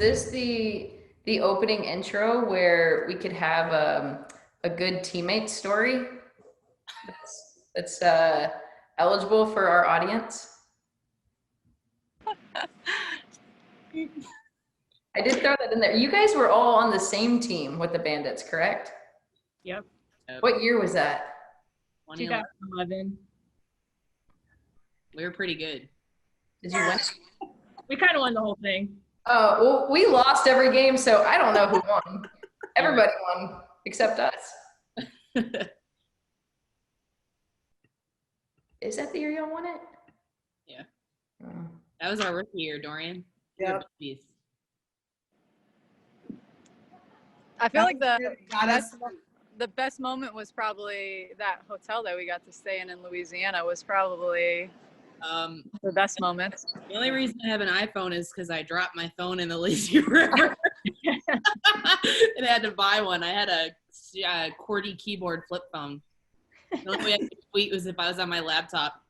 this the opening intro where we could have a good teammate story that's eligible for our audience? I did throw that in there. You guys were all on the same team with the Bandits, correct? Yep. What year was that? 2011. We were pretty good. Did you win? We kind of won the whole thing. Oh, well, we lost every game, so I don't know who won. Everybody won except us. Is that the year y'all won it? Yeah. That was our rookie year, Dorian. Yep. I feel like the best moment was probably that hotel that we got to stay in Louisiana was probably the best moment. The only reason I have an iPhone is because I dropped my phone in the lazy river and I had to buy one. I had a QWERTY keyboard flip phone. The only way I could tweet was if I was on my laptop.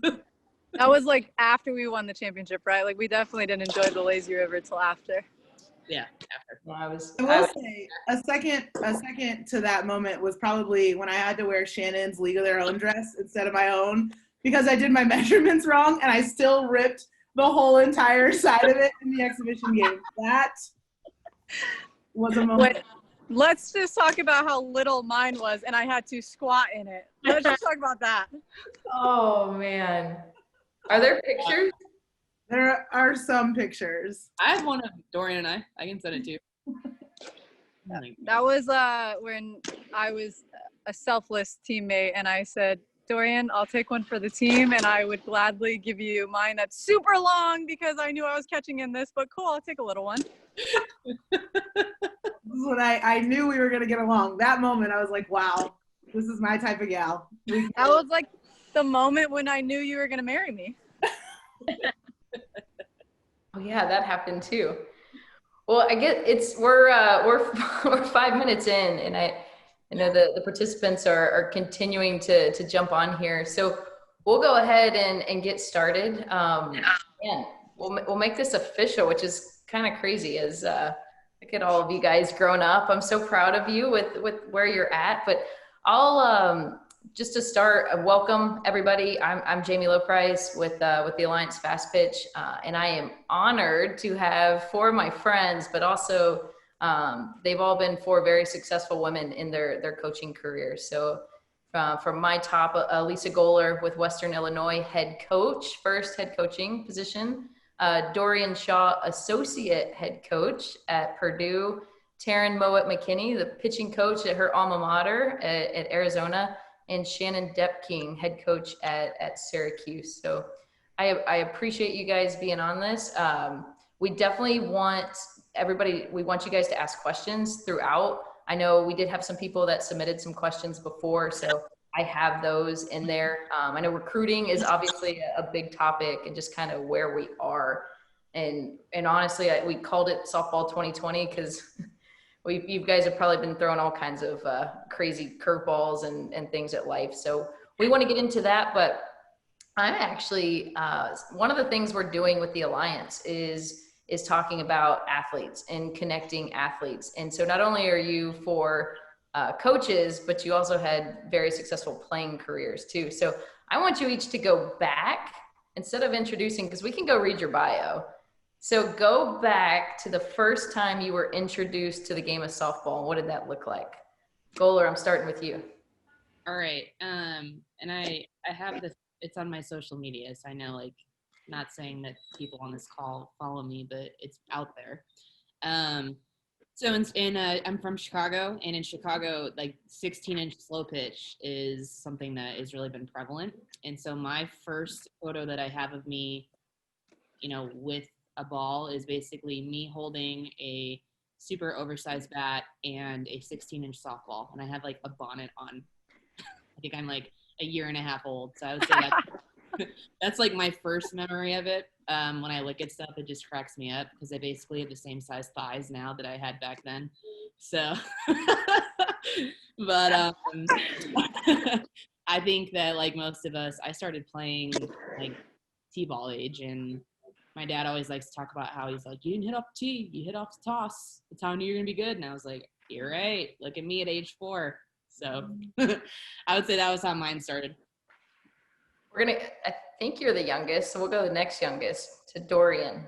That was like after we won the championship, right? Like we definitely didn't enjoy the lazy river till after. Yeah, after. Well, I will say a second to that moment was probably when I had to wear Shannon's League of Their Own dress instead of my own because I did my measurements wrong and I still ripped the whole entire side of it in the exhibition game. That was a moment. Wait, let's just talk about how little mine was and I had to squat in it. Let's just talk about that. Oh, man. Are there pictures? There are some pictures. I have one of Dorian and I can send it to you. That was when I was a selfless teammate and I said, Dorian, I'll take one for the team and I would gladly give you mine that's super long because I knew I was catching in this, but cool, I'll take a little one. This is when I knew we were going to get along. That moment, I was like, wow, this is my type of gal. That was like the moment when I knew you were going to marry me. Oh yeah, that happened too. Well, I get we're 5 minutes in, and I know the participants are continuing to jump on here. So we'll go ahead and get started. And we'll make this official, which is kind of crazy. As look at all of you guys grown up. I'm so proud of you with where you're at. But I'll just to start, welcome everybody. I'm Jamie Loprice with the Alliance Fastpitch, and I am honored to have 4 of my friends, but also they've all been 4 very successful women in their coaching careers. So from my top, Lisa Goller with Western Illinois, head coach, first head coaching position. Dorian Shaw, associate head coach at Purdue. Taryn Mowat McKinney, the pitching coach at her alma mater at Arizona. And Shannon Depking, head coach at Syracuse. So I appreciate you guys being on this. We definitely want we want you guys to ask questions throughout. I know we did have some people that submitted some questions before, so I have those in there. I know recruiting is obviously a big topic and just kind of where we are. And honestly, we called it Softball 2020 because you guys have probably been throwing all kinds of crazy curveballs and things at life. So we want to get into that, but I'm actually, one of the things we're doing with the Alliance is talking about athletes and connecting athletes. And so not only are you for coaches, but you also had very successful playing careers too. So I want you each to go back instead of introducing, because we can go read your bio. So go back to the first time you were introduced to the game of softball. What did that look like? Goller, I'm starting with you. All right. And I have this, it's on my social media. So I know, like, not saying that people on this call follow me, but it's out there. So I'm from Chicago, and in Chicago, like 16-inch slow pitch is something that has really been prevalent. And so my first photo that I have of me, with a ball is basically me holding a super oversized bat and a 16-inch softball, and I have like a bonnet on. I think I'm like a year and a half old, so I would say that's like my first memory of it. When I look at stuff, it just cracks me up because I basically have the same size thighs now that I had back then. So, but I think that like most of us, I started playing like t-ball age, and my dad always likes to talk about how he's like, you didn't hit off the tee, you hit off the toss. That's how I knew you're gonna be good. And I was like, you're right. Look at me at age 4. So I would say that was how mine started. I think you're the youngest, so we'll go to the next youngest, to Dorian.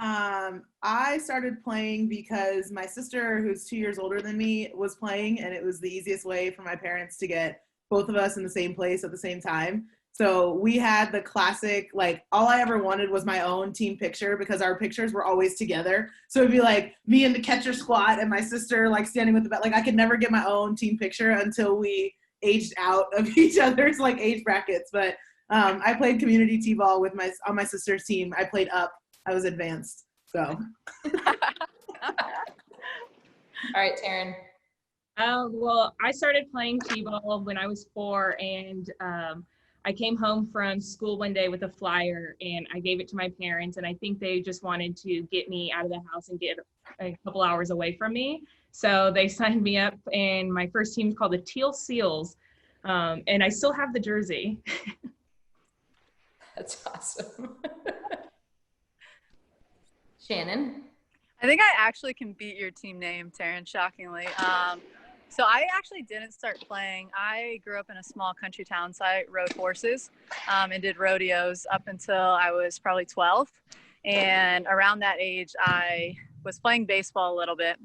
I started playing because my sister, who's 2 years older than me, was playing, and it was the easiest way for my parents to get both of us in the same place at the same time. So we had the classic, like, all I ever wanted was my own team picture because our pictures were always together. So it'd be like me in the catcher squat and my sister like standing with the bat. Like, I could never get my own team picture until we aged out of each other's like age brackets. But I played community t-ball with on my sister's team. I played up. I was advanced. So. All right, Taryn. Well, I started playing t-ball when I was 4, and I came home from school one day with a flyer, and I gave it to my parents, and I think they just wanted to get me out of the house and get a couple hours away from me. So they signed me up, and my first team is called the Teal Seals, and I still have the jersey. That's awesome. Shannon? I think I actually can beat your team name, Taryn, shockingly. So I actually didn't start playing. I grew up in a small country town, so I rode horses and did rodeos up until I was probably 12. And around that age, I was playing baseball a little bit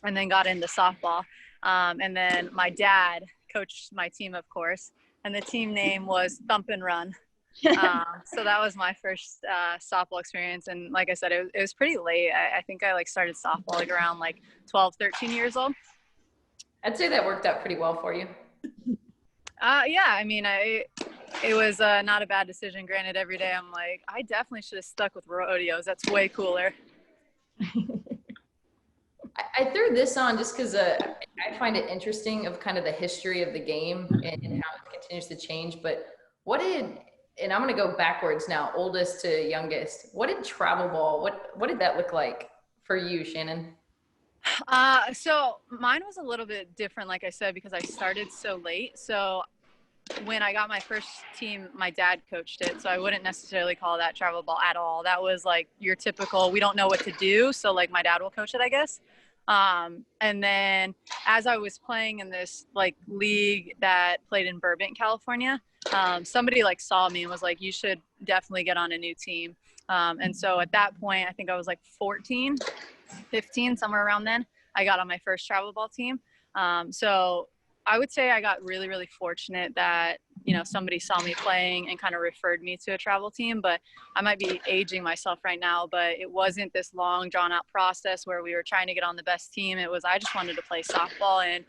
and then got into softball. And then my dad coached my team, of course, and the team name was Thump and Run. So that was my first softball experience, and like I said, it was pretty late. I think I like started softball like around like 12, 13 years old. I'd say that worked out pretty well for you. Yeah, I mean, it was not a bad decision. Granted, every day I'm like, I definitely should have stuck with rodeos. That's way cooler. I threw this on just because I find it interesting of kind of the history of the game and how it continues to change. But and I'm going to go backwards now, oldest to youngest. What did travel ball, what did that look like for you, Shannon? So mine was a little bit different, like I said, because I started so late. So when I got my first team, my dad coached it. So I wouldn't necessarily call that travel ball at all. That was like your typical, we don't know what to do. So like my dad will coach it, I guess. And then as I was playing in this like league that played in Burbank, California, somebody like saw me and was like, you should definitely get on a new team. And so at that point, I think I was like 14, 15, somewhere around then, I got on my first travel ball team. So I would say I got really, really fortunate that, you know, somebody saw me playing and kind of referred me to a travel team. But I might be aging myself right now, but it wasn't this long drawn out process where we were trying to get on the best team. It was, I just wanted to play softball. And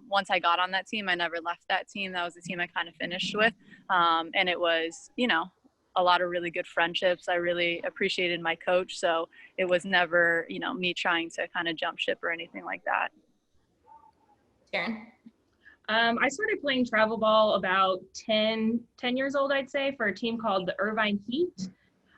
once I got on that team, I never left that team. That was the team I kind of finished with. And it was, you know, a lot of really good friendships. I really appreciated my coach. So it was never, you know, me trying to kind of jump ship or anything like that. Taryn? I started playing travel ball about 10 years old, I'd say, for a team called the Irvine Heat.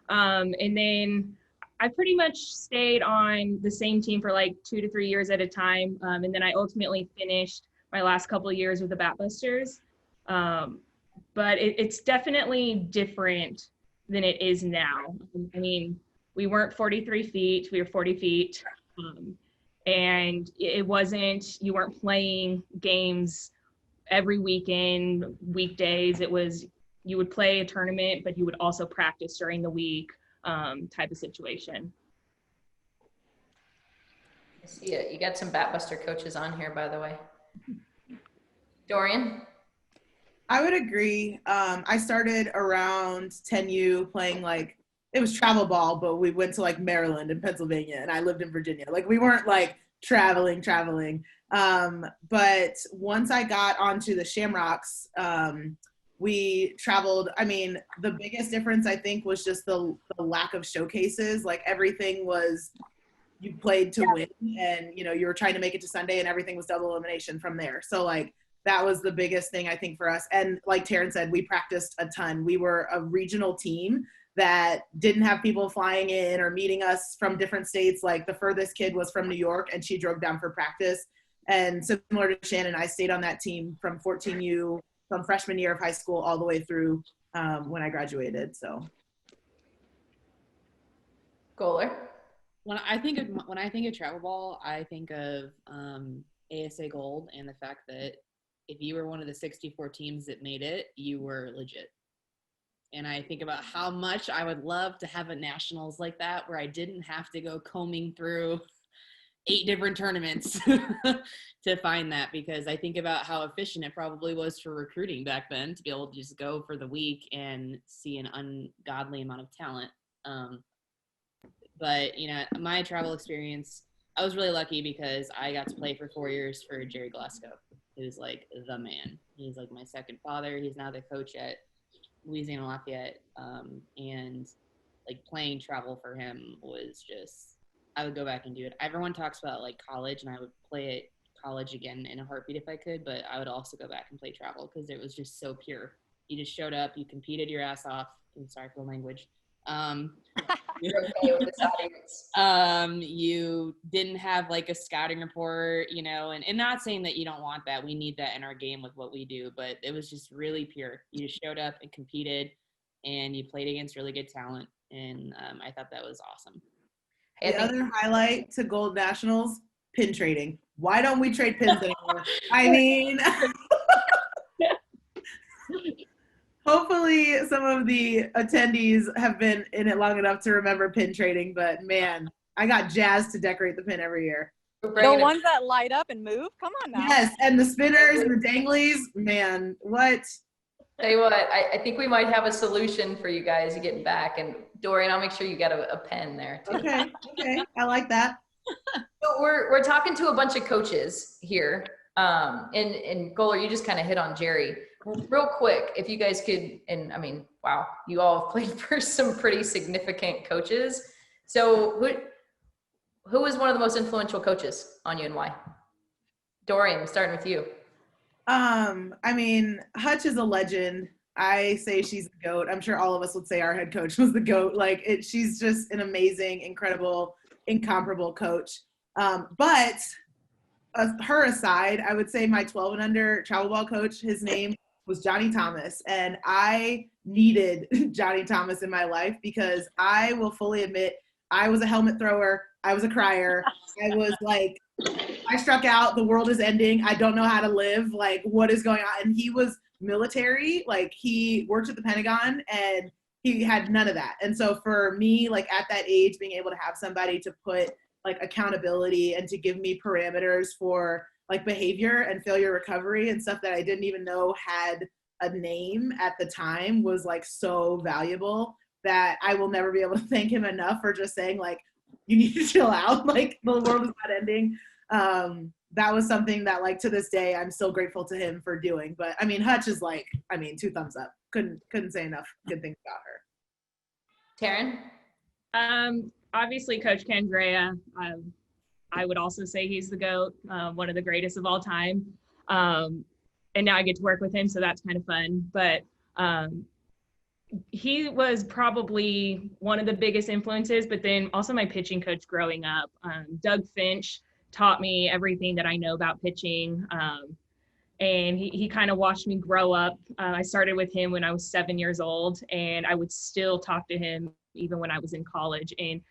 And then I pretty much stayed on the same team for like 2 to 3 years at a time. And then I ultimately finished my last couple of years with the Batbusters. But it's definitely different than it is now. I mean, we weren't 43 feet, we were 40 feet. And it wasn't, you weren't playing games every weekend, weekdays. It was, you would play a tournament, but you would also practice during the week, type of situation. I see it. You got some Batbuster coaches on here, by the way. Dorian? I would agree. I started around 10U playing like, it was travel ball, but we went to like Maryland and Pennsylvania, and I lived in Virginia. Like we weren't like traveling. But once I got onto the Shamrocks, we traveled. I mean, the biggest difference I think was just the lack of showcases. Like everything was, you played to win, and you know, you were trying to make it to Sunday, and everything was double elimination from there. So like, that was the biggest thing I think for us. And like Taryn said, we practiced a ton. We were a regional team that didn't have people flying in or meeting us from different states. Like the furthest kid was from New York, and she drove down for practice. And similar to Shannon, I stayed on that team from 14U, from freshman year of high school all the way through when I graduated. So. Goaler. When I think of travel ball, I think of ASA Gold and the fact that if you were one of the 64 teams that made it, you were legit. And I think about how much I would love to have a nationals like that where I didn't have to go combing through 8 different tournaments to find that, because I think about how efficient it probably was for recruiting back then to be able to just go for the week and see an ungodly amount of talent. But, you know, my travel experience, I was really lucky because I got to play for 4 years for Jerry Glasgow, who's like the man. He's like my second father. He's now the coach at Louisiana Lafayette. And like playing travel for him was just, I would go back and do it. Everyone talks about like college, and I would play at college again in a heartbeat if I could, but I would also go back and play travel because it was just so pure. You just showed up, you competed your ass off. I'm sorry for the language. You're okay with this audience. You didn't have like a scouting report, you know, and not saying that you don't want that. We need that in our game with what we do, but it was just really pure. You just showed up and competed, and you played against really good talent, and I thought that was awesome. The other highlight to Gold Nationals, pin trading. Why don't we trade pins anymore? I mean, hopefully some of the attendees have been in it long enough to remember pin trading, but man, I got jazzed to decorate the pin every year. The ones that light up and move? Come on now. Yes, and the spinners and the danglies, man, what? Tell you what, I think we might have a solution for you guys getting back. And Dorian, I'll make sure you get a pen there too. Okay, I like that. So we're talking to a bunch of coaches here. And Goaler, you just kind of hit on Jerry. Real quick, if you guys could, and I mean, wow, you all have played for some pretty significant coaches. So who was one of the most influential coaches on you and why? Dorian, starting with you. I mean, Hutch is a legend. I say she's the GOAT. I'm sure all of us would say our head coach was the GOAT. She's just an amazing, incredible, incomparable coach. But her aside, I would say my 12 and under travel ball coach, his name was Johnny Thomas. And I needed Johnny Thomas in my life because I will fully admit I was a helmet thrower. I was a crier. I was like, I struck out. The world is ending. I don't know how to live. Like, what is going on? And he was military. Like, he worked at the Pentagon and he had none of that. And so for me, like at that age, being able to have somebody to put like accountability and to give me parameters for like behavior and failure recovery and stuff that I didn't even know had a name at the time was like so valuable that I will never be able to thank him enough for just saying like, you need to chill out. Like, the world is not ending. That was something that like to this day I'm still grateful to him for doing. But I mean, Hutch is like, I mean, 2 thumbs up. Couldn't say enough good things about her. Taryn? Obviously Coach Candrea. I would also say he's the GOAT, one of the greatest of all time. And now I get to work with him, so that's kind of fun. But he was probably one of the biggest influences, but then also my pitching coach growing up. Doug Finch taught me everything that I know about pitching. And he kind of watched me grow up. I started with him when I was 7 years old, and I would still talk to him even when I was in college. And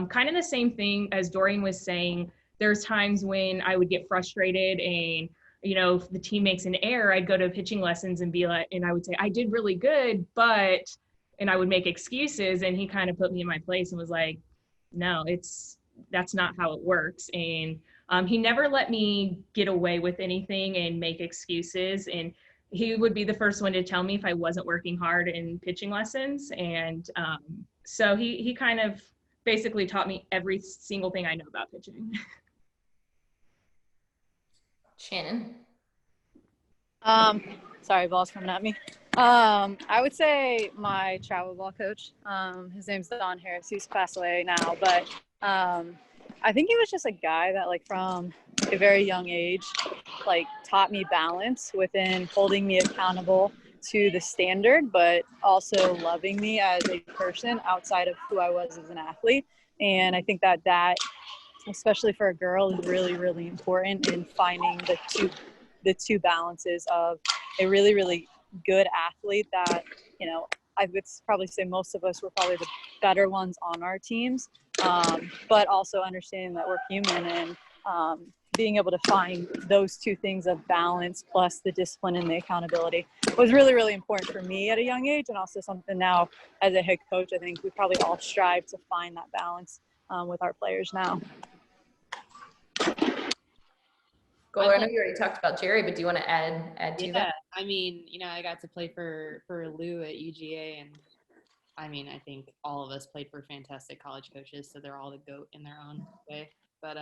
kind of the same thing as Dorian was saying, there's times when I would get frustrated and, you know, if the team makes an error, I'd go to pitching lessons and be like, and I would say, I did really good, but, and I would make excuses. And he kind of put me in my place and was like, no, that's not how it works. And he never let me get away with anything and make excuses. And he would be the first one to tell me if I wasn't working hard in pitching lessons. And so he kind of basically taught me every single thing I know about pitching. Shannon? Sorry, ball's coming at me. I would say my travel ball coach, his name's Don Harris. He's passed away now, but I think he was just a guy that like from a very young age, like taught me balance within holding me accountable to the standard, but also loving me as a person outside of who I was as an athlete. And I think that especially for a girl is really, really important in finding the two balances of a really, really good athlete that, you know, I would probably say most of us were probably the better ones on our teams, but also understanding that we're human and being able to find those two things of balance plus the discipline and the accountability was really, really important for me at a young age, and also something now as a head coach, I think we probably all strive to find that balance with our players now. Gola, I know you already talked about Jerry, but do you want to add to that? I mean, I got to play for Lou at UGA, and I mean, I think all of us played for fantastic college coaches, so they're all the GOAT in their own way. But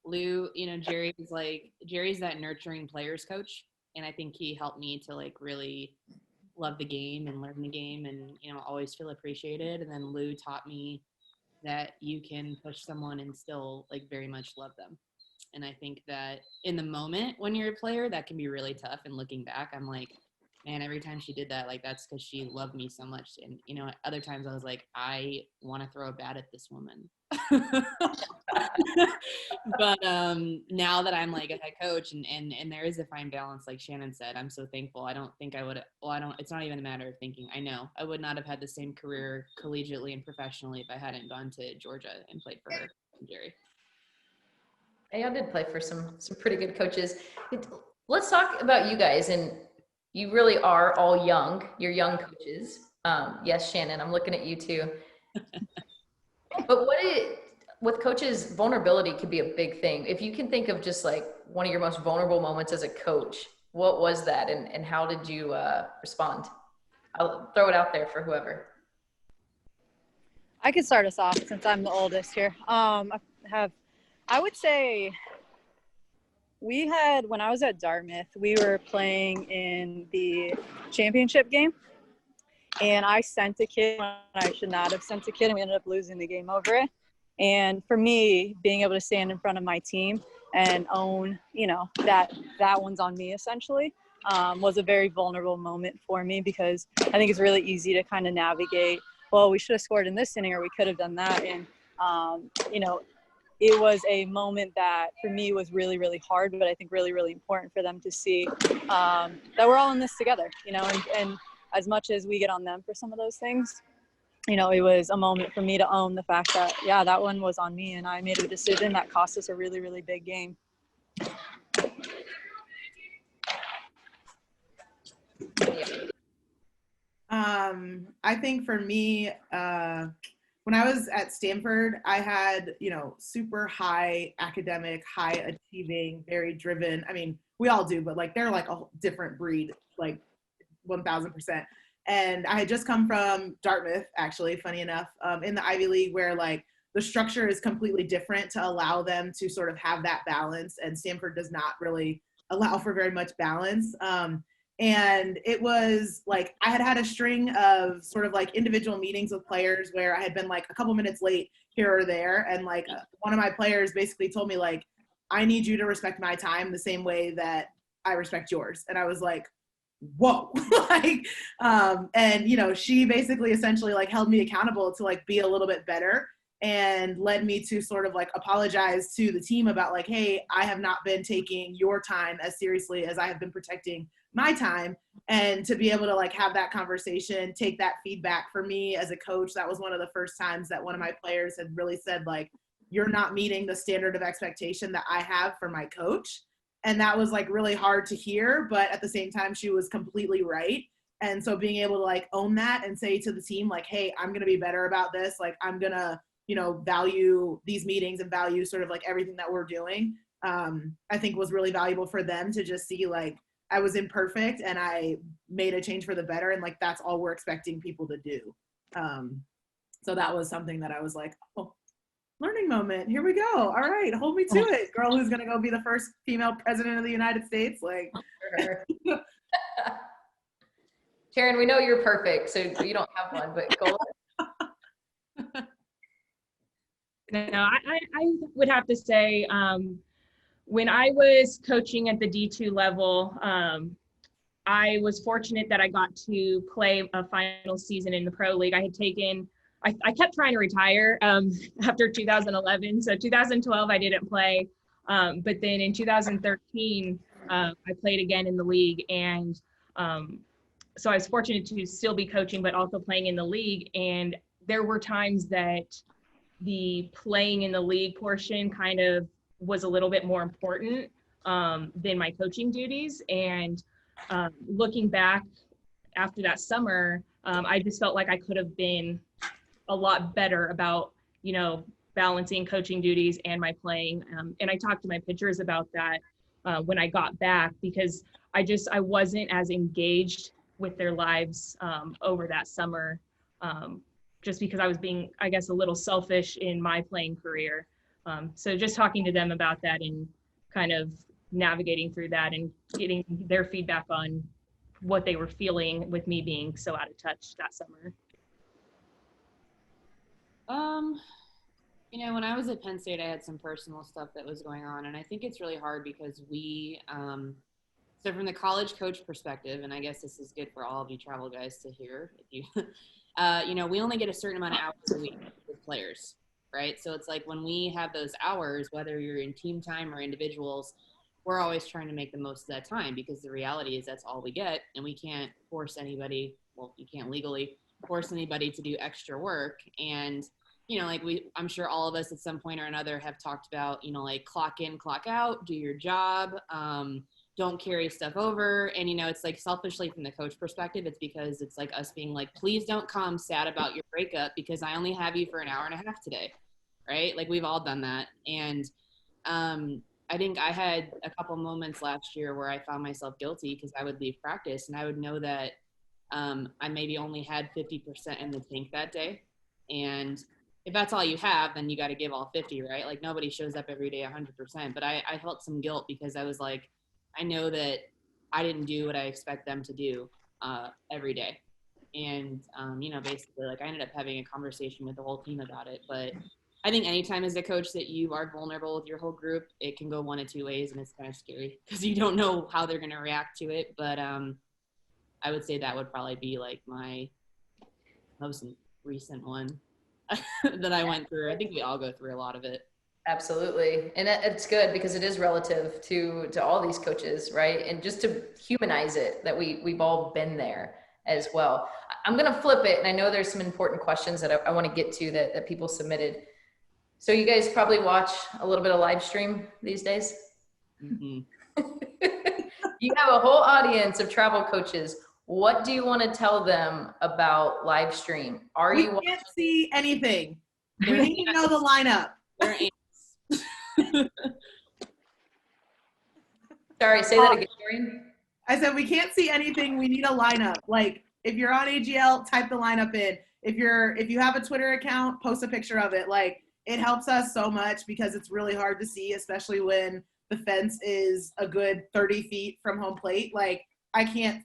Lou, Jerry's that nurturing players coach, and I think he helped me to like really love the game and learn the game, and always feel appreciated. And then Lou taught me that you can push someone and still like very much love them. And I think that in the moment when you're a player, that can be really tough. And looking back, I'm like, man, every time she did that, like, that's because she loved me so much. And, other times I was like, I want to throw a bat at this woman. But now that I'm like a head coach and there is a fine balance, like Shannon said, I'm so thankful. I don't think I would, it's not even a matter of thinking. I know I would not have had the same career collegiately and professionally if I hadn't gone to Georgia and played for her and Jerry. I did play for some pretty good coaches. Let's talk about you guys, and you really are all young. You're young coaches. Yes, Shannon, I'm looking at you too. But with coaches, vulnerability could be a big thing. If you can think of just like one of your most vulnerable moments as a coach, what was that, and how did you respond? I'll throw it out there for whoever. I could start us off since I'm the oldest here. I would say when I was at Dartmouth, we were playing in the championship game, and I sent a kid when I should not have sent a kid, and we ended up losing the game over it. And for me, being able to stand in front of my team and own, that one's on me essentially, was a very vulnerable moment for me, because I think it's really easy to kind of navigate, well, we should have scored in this inning or we could have done that. And, it was a moment that for me was really, really hard, but I think really, really important for them to see that we're all in this together, and as much as we get on them for some of those things, it was a moment for me to own the fact that, yeah, that one was on me, and I made a decision that cost us a really, really big game. I think for me, when I was at Stanford, I had, super high academic, high achieving, very driven. I mean, we all do, but like they're like a different breed, like 1000%. And I had just come from Dartmouth, actually, funny enough, in the Ivy League, where like the structure is completely different to allow them to sort of have that balance. And Stanford does not really allow for very much balance. And it was like I had a string of sort of like individual meetings with players where I had been like a couple minutes late here or there. And like one of my players basically told me like, I need you to respect my time the same way that I respect yours. And I was like, whoa. And she basically essentially like held me accountable to like be a little bit better, and led me to sort of like apologize to the team about like, hey, I have not been taking your time as seriously as I have been protecting my time. And to be able to like have that conversation, take that feedback. For me as a coach, that was one of the first times that one of my players had really said like, you're not meeting the standard of expectation that I have for my coach. And that was like really hard to hear, but at the same time, she was completely right. And so being able to like own that and say to the team, like, hey, I'm going to be better about this. Like, I'm going to, value these meetings and value sort of like everything that we're doing. I think was really valuable for them to just see like, I was imperfect and I made a change for the better. And like, that's all we're expecting people to do. So that was something that I was like, oh, learning moment. Here we go. All right. Hold me to it. Girl who's going to go be the first female president of the United States. Like, Karen, we know you're perfect, so you don't have one, but go on. No, I would have to say, when I was coaching at the D2 level, I was fortunate that I got to play a final season in the pro league. I kept trying to retire after 2011. So 2012, I didn't play. But then in 2013, I played again in the league. And so I was fortunate to still be coaching, but also playing in the league. And there were times that the playing in the league portion kind of was a little bit more important than my coaching duties. And looking back after that summer, I just felt like I could have been a lot better about, balancing coaching duties and my playing. And I talked to my pitchers about that when I got back, because I wasn't as engaged with their lives over that summer, just because I was being, I guess, a little selfish in my playing career. So just talking to them about that and kind of navigating through that and getting their feedback on what they were feeling with me being so out of touch that summer. When I was at Penn State, I had some personal stuff that was going on, and I think it's really hard because so from the college coach perspective, and I guess this is good for all of you travel guys to hear, if you, we only get a certain amount of hours a week with players, right? So it's like when we have those hours, whether you're in team time or individuals, we're always trying to make the most of that time, because the reality is that's all we get, and we can't force anybody, well, you can't legally force anybody to do extra work. And I'm sure all of us at some point or another have talked about, like clock in, clock out, do your job, don't carry stuff over. And, it's like selfishly from the coach perspective, it's because it's like us being like, please don't come sad about your breakup because I only have you for an hour and a half today. Right. Like we've all done that. And I think I had a couple moments last year where I found myself guilty because I would leave practice and I would know that I maybe only had 50% in the tank that day. And if that's all you have, then you got to give all 50, right? Like nobody shows up every day 100%. But I felt some guilt because I was like, I know that I didn't do what I expect them to do every day. And, basically like I ended up having a conversation with the whole team about it. But I think anytime as a coach that you are vulnerable with your whole group, it can go one of two ways, and it's kind of scary because you don't know how they're going to react to it. But I would say that would probably be like my most recent one that I went through. I think we all go through a lot of it. Absolutely. And it's good because it is relative to all these coaches, right? And just to humanize it, that we've all been there as well. I'm going to flip it. And I know there's some important questions that I want to get to that people submitted. So you guys probably watch a little bit of live stream these days. Mm-hmm. You have a whole audience of travel coaches. What do you want to tell them about live stream? We can't see anything. We need to know the lineup. Sorry, say that again, Dorian. I said we can't see anything. We need a lineup. Like if you're on AGL, type the lineup in. If you have a Twitter account, post a picture of it. Like it helps us so much because it's really hard to see, especially when the fence is a good 30 feet from home plate. Like I can't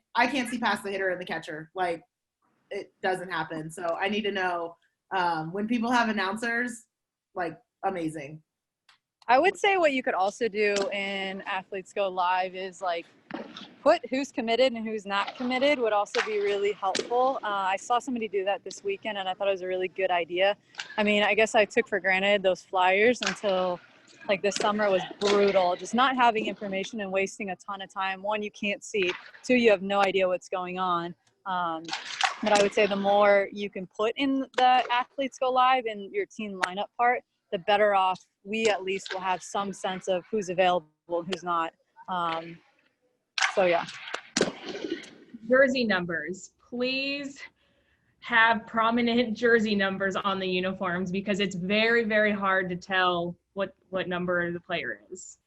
see past the hitter and the catcher. Like it doesn't happen. So I need to know when people have announcers, like amazing. I would say what you could also do in Athletes Go Live is like put who's committed and who's not committed would also be really helpful. I saw somebody do that this weekend and I thought it was a really good idea. I mean, I guess I took for granted those flyers until like this summer was brutal. Just not having information and wasting a ton of time. One, you can't see. Two, you have no idea what's going on. But I would say the more you can put in the Athletes Go Live and your team lineup part, the better off we at least will have some sense of who's available and who's not. So yeah. Jersey numbers. Please have prominent jersey numbers on the uniforms because it's very, very hard to tell what number the player is.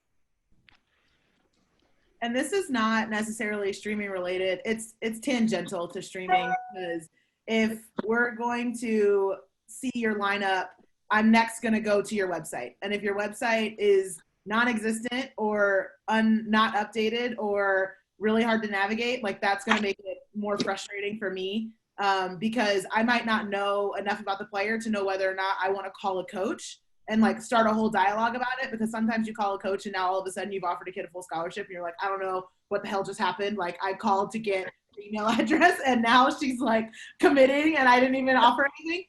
And this is not necessarily streaming related. It's tangential to streaming because if we're going to see your lineup, I'm next going to go to your website. And if your website is non-existent or not updated or really hard to navigate, like that's going to make it more frustrating for me because I might not know enough about the player to know whether or not I want to call a coach and like start a whole dialogue about it, because sometimes you call a coach and now all of a sudden you've offered a kid a full scholarship and you're like, I don't know what the hell just happened. Like I called to get the email address and now she's like committing and I didn't even offer anything.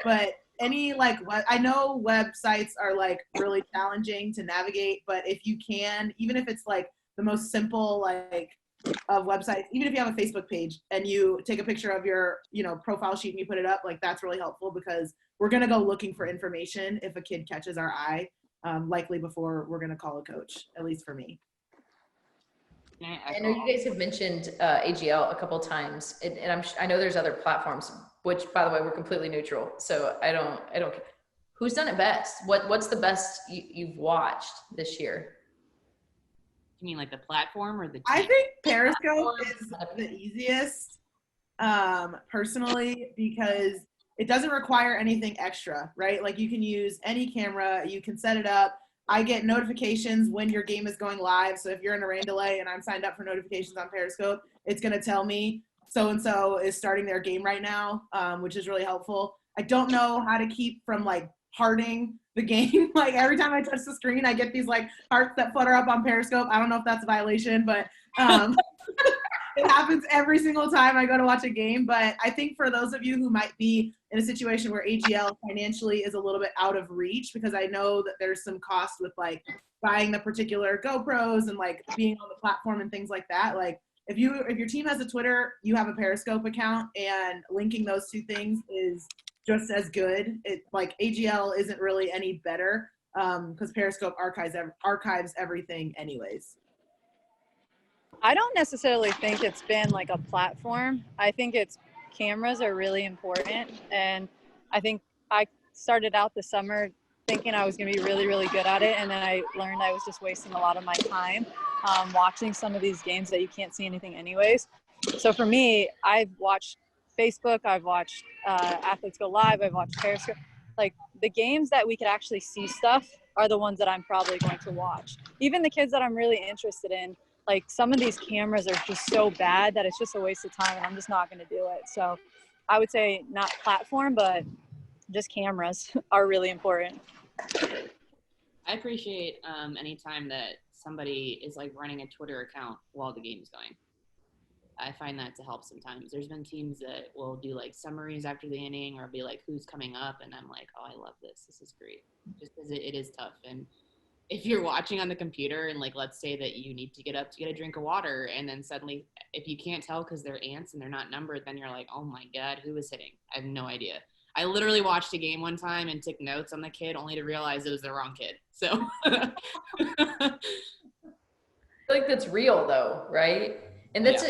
But any like I know websites are like really challenging to navigate, but if you can, even if it's like the most simple like of websites, even if you have a Facebook page and you take a picture of your, profile sheet and you put it up, like that's really helpful because we're going to go looking for information if a kid catches our eye, likely before we're going to call a coach, at least for me. I know you guys have mentioned AGL a couple times, and I know there's other platforms, which by the way, we're completely neutral. So I don't care. Who's done it best? What's the best you've watched this year? You mean like the platform or the team? I think Periscope is the easiest, personally, because it doesn't require anything extra, right? Like you can use any camera, you can set it up. I get notifications when your game is going live. So if you're in a rain delay and I'm signed up for notifications on Periscope, it's going to tell me so-and-so is starting their game right now, which is really helpful. I don't know how to keep from like hearting the game. Like every time I touch the screen, I get these like hearts that flutter up on Periscope. I don't know if that's a violation, but it happens every single time I go to watch a game. But I think for those of you who might be in a situation where AGL financially is a little bit out of reach, because I know that there's some cost with like buying the particular GoPros and like being on the platform and things like that. Like if your team has a Twitter, you have a Periscope account, and linking those two things is just as good. It like AGL isn't really any better because Periscope archives everything anyways. I don't necessarily think it's been like a platform. I think it's cameras are really important. And I think I started out the summer thinking I was going to be really, really good at it. And then I learned I was just wasting a lot of my time watching some of these games that you can't see anything anyways. So for me, I've watched Facebook, I've watched Athletes Go Live, I've watched Periscope. Like the games that we could actually see stuff are the ones that I'm probably going to watch. Even the kids that I'm really interested in, like some of these cameras are just so bad that it's just a waste of time and I'm just not going to do it. So I would say not platform, but just cameras are really important. I appreciate any time that somebody is like running a Twitter account while the game's going. I find that to help sometimes. There's been teams that will do like summaries after the inning or be like, who's coming up? And I'm like, oh, I love this. This is great. Just because it is tough. And if you're watching on the computer and like, let's say that you need to get up to get a drink of water, and then suddenly if you can't tell because they're ants and they're not numbered, then you're like, oh my God, who is hitting? I have no idea. I literally watched a game one time and took notes on the kid only to realize it was the wrong kid. So I feel like that's real though, right? And that's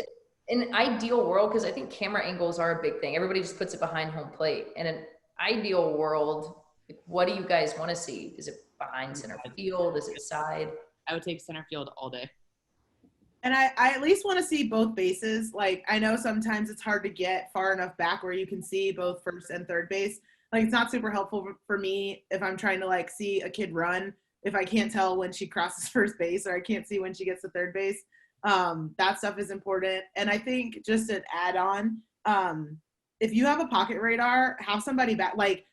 an ideal world, because I think camera angles are a big thing. Everybody just puts it behind home plate. In an ideal world, what do you guys want to see? Is it behind center field? Is it side? I would take center field all day. And I at least want to see both bases. Like I know sometimes it's hard to get far enough back where you can see both first and third base. Like it's not super helpful for me if I'm trying to like see a kid run, if I can't tell when she crosses first base or I can't see when she gets to third base. That stuff is important. And I think just an add on, if you have a pocket radar, have somebody back, like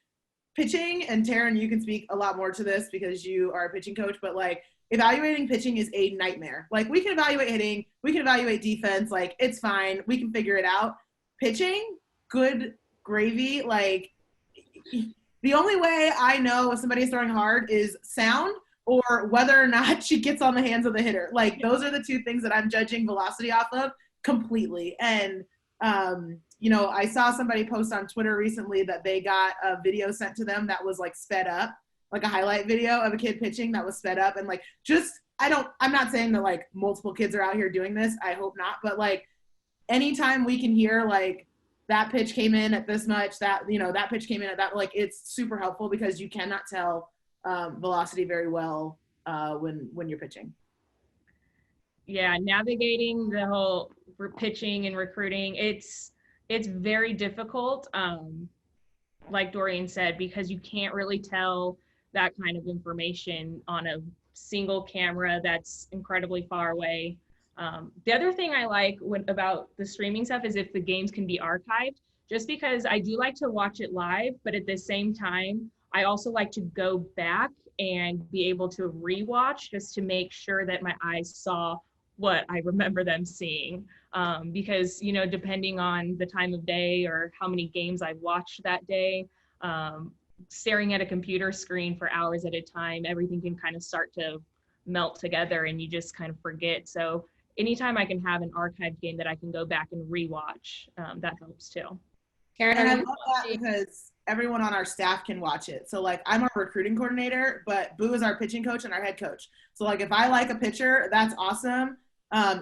pitching, and Taryn, you can speak a lot more to this because you are a pitching coach, but like evaluating pitching is a nightmare. Like we can evaluate hitting, we can evaluate defense, like it's fine, we can figure it out. Pitching, good gravy. Like the only way I know if somebody is throwing hard is sound or whether or not she gets on the hands of the hitter. Like those are the two things that I'm judging velocity off of completely. And I saw somebody post on Twitter recently that they got a video sent to them that was like sped up, like a highlight video of a kid pitching that was sped up. And like, I'm not saying that like multiple kids are out here doing this. I hope not. But like anytime we can hear like that pitch came in at this much, that pitch came in at that, like it's super helpful because you cannot tell velocity very well when you're pitching. Yeah, navigating the whole pitching and recruiting, it's very difficult, like Dorian said, because you can't really tell that kind of information on a single camera that's incredibly far away. The other thing I like about the streaming stuff is if the games can be archived, just because I do like to watch it live, but at the same time, I also like to go back and be able to rewatch just to make sure that my eyes saw what I remember them seeing. Because, depending on the time of day or how many games I've watched that day, staring at a computer screen for hours at a time, everything can kind of start to melt together and you just kind of forget. So anytime I can have an archived game that I can go back and rewatch, that helps too. Karen, And are I you love that because everyone on our staff can watch it. So like I'm our recruiting coordinator, but Boo is our pitching coach and our head coach. So like if I like a pitcher, that's awesome.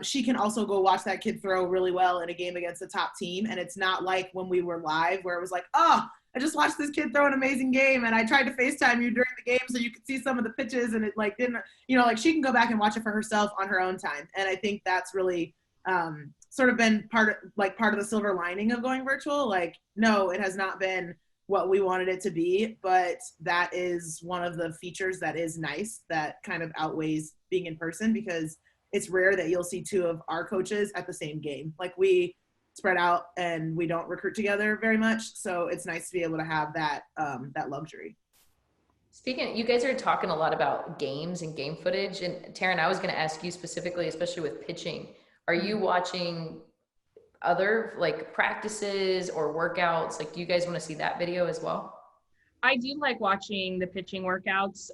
She can also go watch that kid throw really well in a game against a top team. And it's not like when we were live where it was like, oh, I just watched this kid throw an amazing game and I tried to FaceTime you during the game so you could see some of the pitches and it like didn't, like she can go back and watch it for herself on her own time. And I think that's really sort of been part of the silver lining of going virtual. Like, no, it has not been what we wanted it to be, but that is one of the features that is nice that kind of outweighs being in person, because it's rare that you'll see two of our coaches at the same game. Like we spread out and we don't recruit together very much. So it's nice to be able to have that, that luxury. Speaking, you guys are talking a lot about games and game footage, and Taryn, I was going to ask you specifically, especially with pitching, are you watching other like practices or workouts? Like, do you guys want to see that video as well? I do like watching the pitching workouts.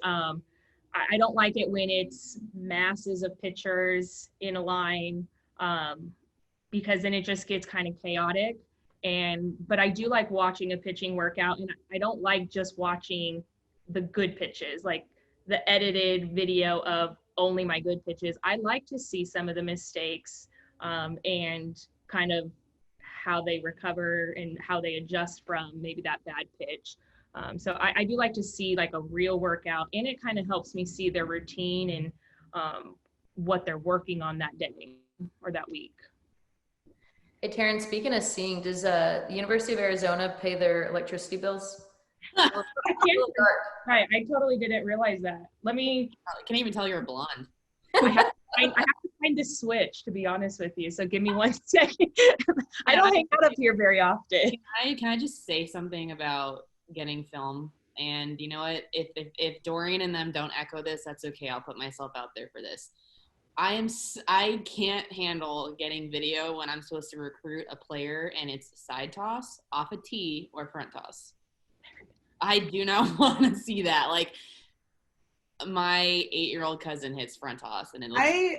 I don't like it when it's masses of pitchers in a line, because then it just gets kind of chaotic. But I do like watching a pitching workout, and I don't like just watching the good pitches, like the edited video of only my good pitches. I like to see some of the mistakes, and kind of how they recover and how they adjust from maybe that bad pitch. So I do like to see like a real workout, and it kind of helps me see their routine and what they're working on that day or that week. Hey, Taryn, speaking of seeing, does the University of Arizona pay their electricity bills? Right, I totally didn't realize that. I can't even tell you're a blonde. I have to find the switch, to be honest with you. So give me 1 second. I don't hang out up here very often. Can I just say something about getting film? And you know what? If Dorian and them don't echo this, that's okay. I'll put myself out there for this. I can't handle getting video when I'm supposed to recruit a player and it's side toss, off a tee, or front toss. I do not want to see that. Like, my 8-year-old cousin hits front toss, and it looks good.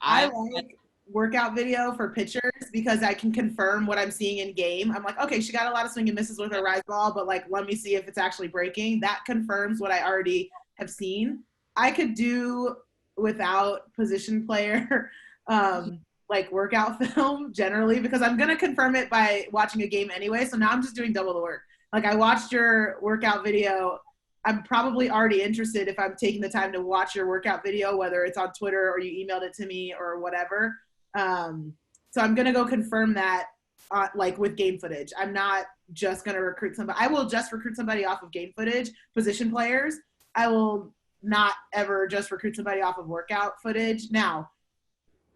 I like workout video for pitchers because I can confirm what I'm seeing in game. I'm like, okay, she got a lot of swing and misses with her rise ball, but like, let me see if it's actually breaking. That confirms what I already have seen. I could do without position player like workout film generally, because I'm going to confirm it by watching a game anyway. So now I'm just doing double the work. Like, I watched your workout video. I'm probably already interested if I'm taking the time to watch your workout video, whether it's on Twitter or you emailed it to me or whatever. So I'm going to go confirm that like with game footage. I'm not just going to recruit somebody. I will just recruit somebody off of game footage, position players. I will not ever just recruit somebody off of workout footage. Now,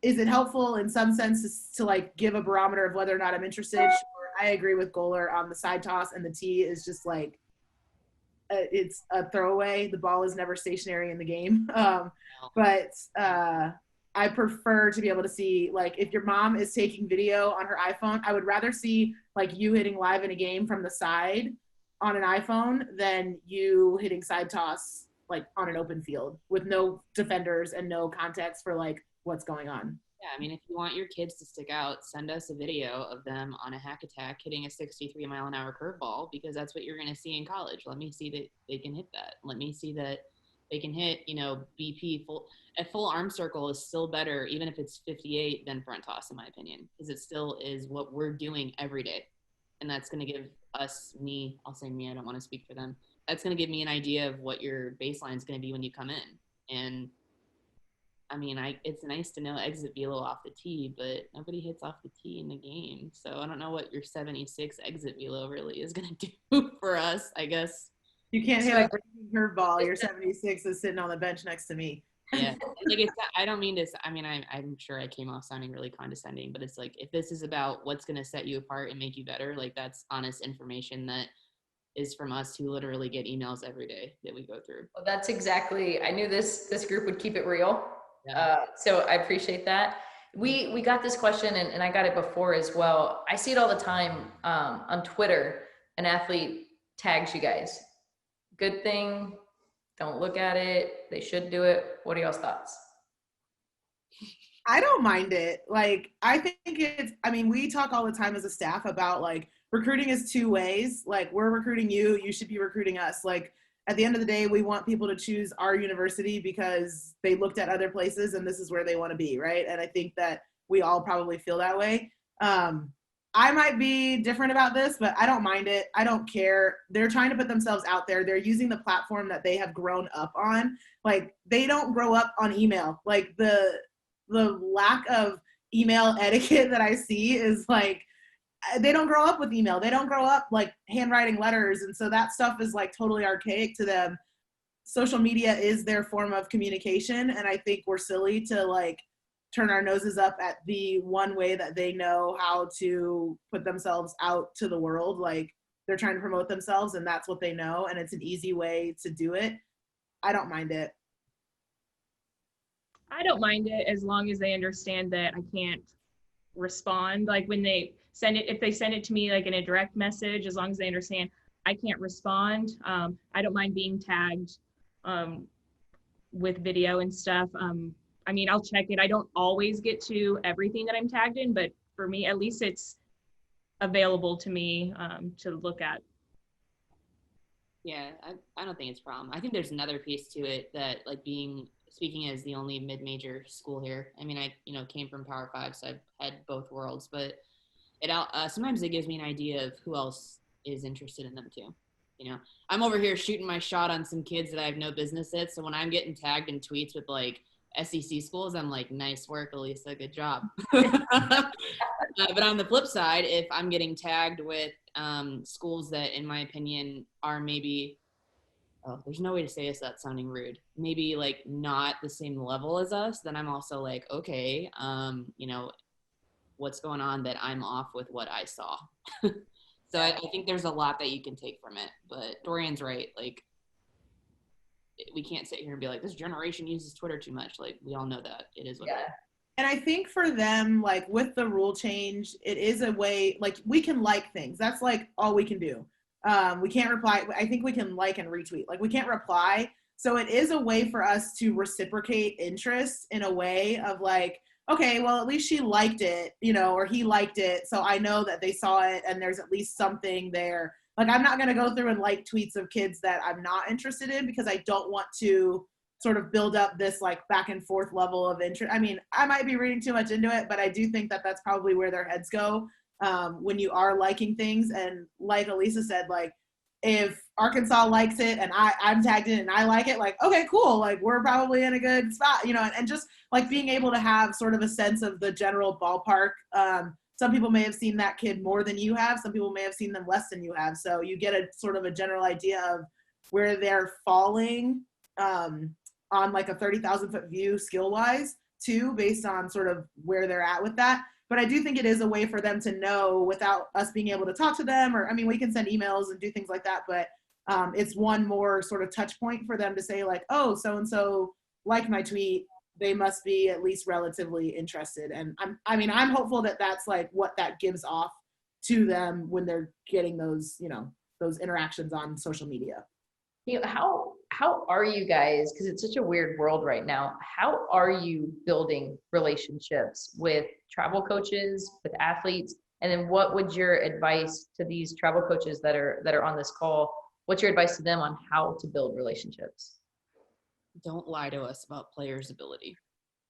is it helpful in some sense to like give a barometer of whether or not I'm interested? Sure. I agree with Goler on the side toss, and the tee is just like, it's a throwaway. The ball is never stationary in the game. But I prefer to be able to see, like, if your mom is taking video on her iPhone, I would rather see like you hitting live in a game from the side on an iPhone than you hitting side toss like on an open field with no defenders and no context for like what's going on. Yeah, I mean, if you want your kids to stick out, send us a video of them on a hack attack hitting a 63-mile-an-hour curveball, because that's what you're going to see in college. Let me see that they can hit that. Let me see that they can hit, BP a full arm circle is still better, even if it's 58, than front toss, in my opinion, because it still is what we're doing every day. And that's going to give I'll say me, I don't want to speak for them. That's going to give me an idea of what your baseline is going to be when you come in. And I mean, it's nice to know exit velo off the tee, but nobody hits off the tee in the game. So I don't know what your 76 exit velo really is going to do for us, I guess. You can't hit a breaking curveball. Your 76 is sitting on the bench next to me. Yeah. Like, I don't mean to, I mean, I'm sure I came off sounding really condescending, but it's like, if this is about what's going to set you apart and make you better, like, that's honest information that is from us who literally get emails every day that we go through. Well, that's exactly, I knew this group would keep it real. Yeah. So I appreciate that. We got this question, and I got it before as well. I see it all the time on Twitter. An athlete tags you guys. Good thing, don't look at it. They should do it. What are y'all's thoughts? I don't mind it. Like, I think I mean, we talk all the time as a staff about like recruiting is two ways. Like, we're recruiting you, you should be recruiting us. Like, at the end of the day, we want people to choose our university because they looked at other places and this is where they want to be, right? And I think that we all probably feel that way. I might be different about this, but I don't mind it. I don't care. They're trying to put themselves out there. They're using the platform that they have grown up on. Like, they don't grow up on email. Like, the lack of email etiquette that I see is like, they don't grow up with email. They don't grow up like handwriting letters. And so that stuff is like totally archaic to them. Social media is their form of communication. And I think we're silly to like turn our noses up at the one way that they know how to put themselves out to the world. Like, they're trying to promote themselves and that's what they know. And it's an easy way to do it. I don't mind it. I don't mind it as long as they understand that I can't respond. Like when they send it, if they send it to me like in a direct message, as long as they understand I can't respond. I don't mind being tagged with video and stuff. I mean, I'll check it. I don't always get to everything that I'm tagged in, but for me, at least it's available to me to look at. Yeah, I don't think it's a problem. I think there's another piece to it that like speaking as the only mid-major school here. I mean, I came from Power Five, so I've had both worlds, but sometimes it gives me an idea of who else is interested in them too. I'm over here shooting my shot on some kids that I have no business at. So when I'm getting tagged in tweets with like SEC schools, I'm like, nice work, Elisa, good job. But on the flip side, if I'm getting tagged with schools that, in my opinion, are maybe, there's no way to say this without sounding rude, maybe like not the same level as us, then I'm also like, okay, what's going on that I'm off with what I saw. So I think there's a lot that you can take from it, but Dorian's right. Like, we can't sit here and be like, this generation uses Twitter too much. Like, we all know that it is what it is. And I think for them, like with the rule change, it is a way, like we can like things. That's like all we can do. We can't reply. I think we can like and retweet. Like, we can't reply. So it is a way for us to reciprocate interest in a way of like, okay, well, at least she liked it, or he liked it. So I know that they saw it and there's at least something there. Like, I'm not going to go through and like tweets of kids that I'm not interested in because I don't want to sort of build up this like back and forth level of interest. I mean, I might be reading too much into it, but I do think that that's probably where their heads go when you are liking things. And like Elisa said, like, if Arkansas likes it and I'm tagged in and I like it, like, okay, cool. Like, we're probably in a good spot, and just like being able to have sort of a sense of the general ballpark. Some people may have seen that kid more than you have. Some people may have seen them less than you have. So you get a sort of a general idea of where they're falling on like a 30,000 foot view skill wise too, based on sort of where they're at with that. But I do think it is a way for them to know without us being able to talk to them, or, I mean, we can send emails and do things like that, but it's one more sort of touch point for them to say like, oh, so-and-so liked my tweet. They must be at least relatively interested. And I'm hopeful that that's like what that gives off to them when they're getting those, those interactions on social media. How are you guys, because it's such a weird world right now, how are you building relationships with travel coaches, with athletes? And then what would your advice to these travel coaches that are on this call, what's your advice to them on how to build relationships? Don't lie to us about players' ability.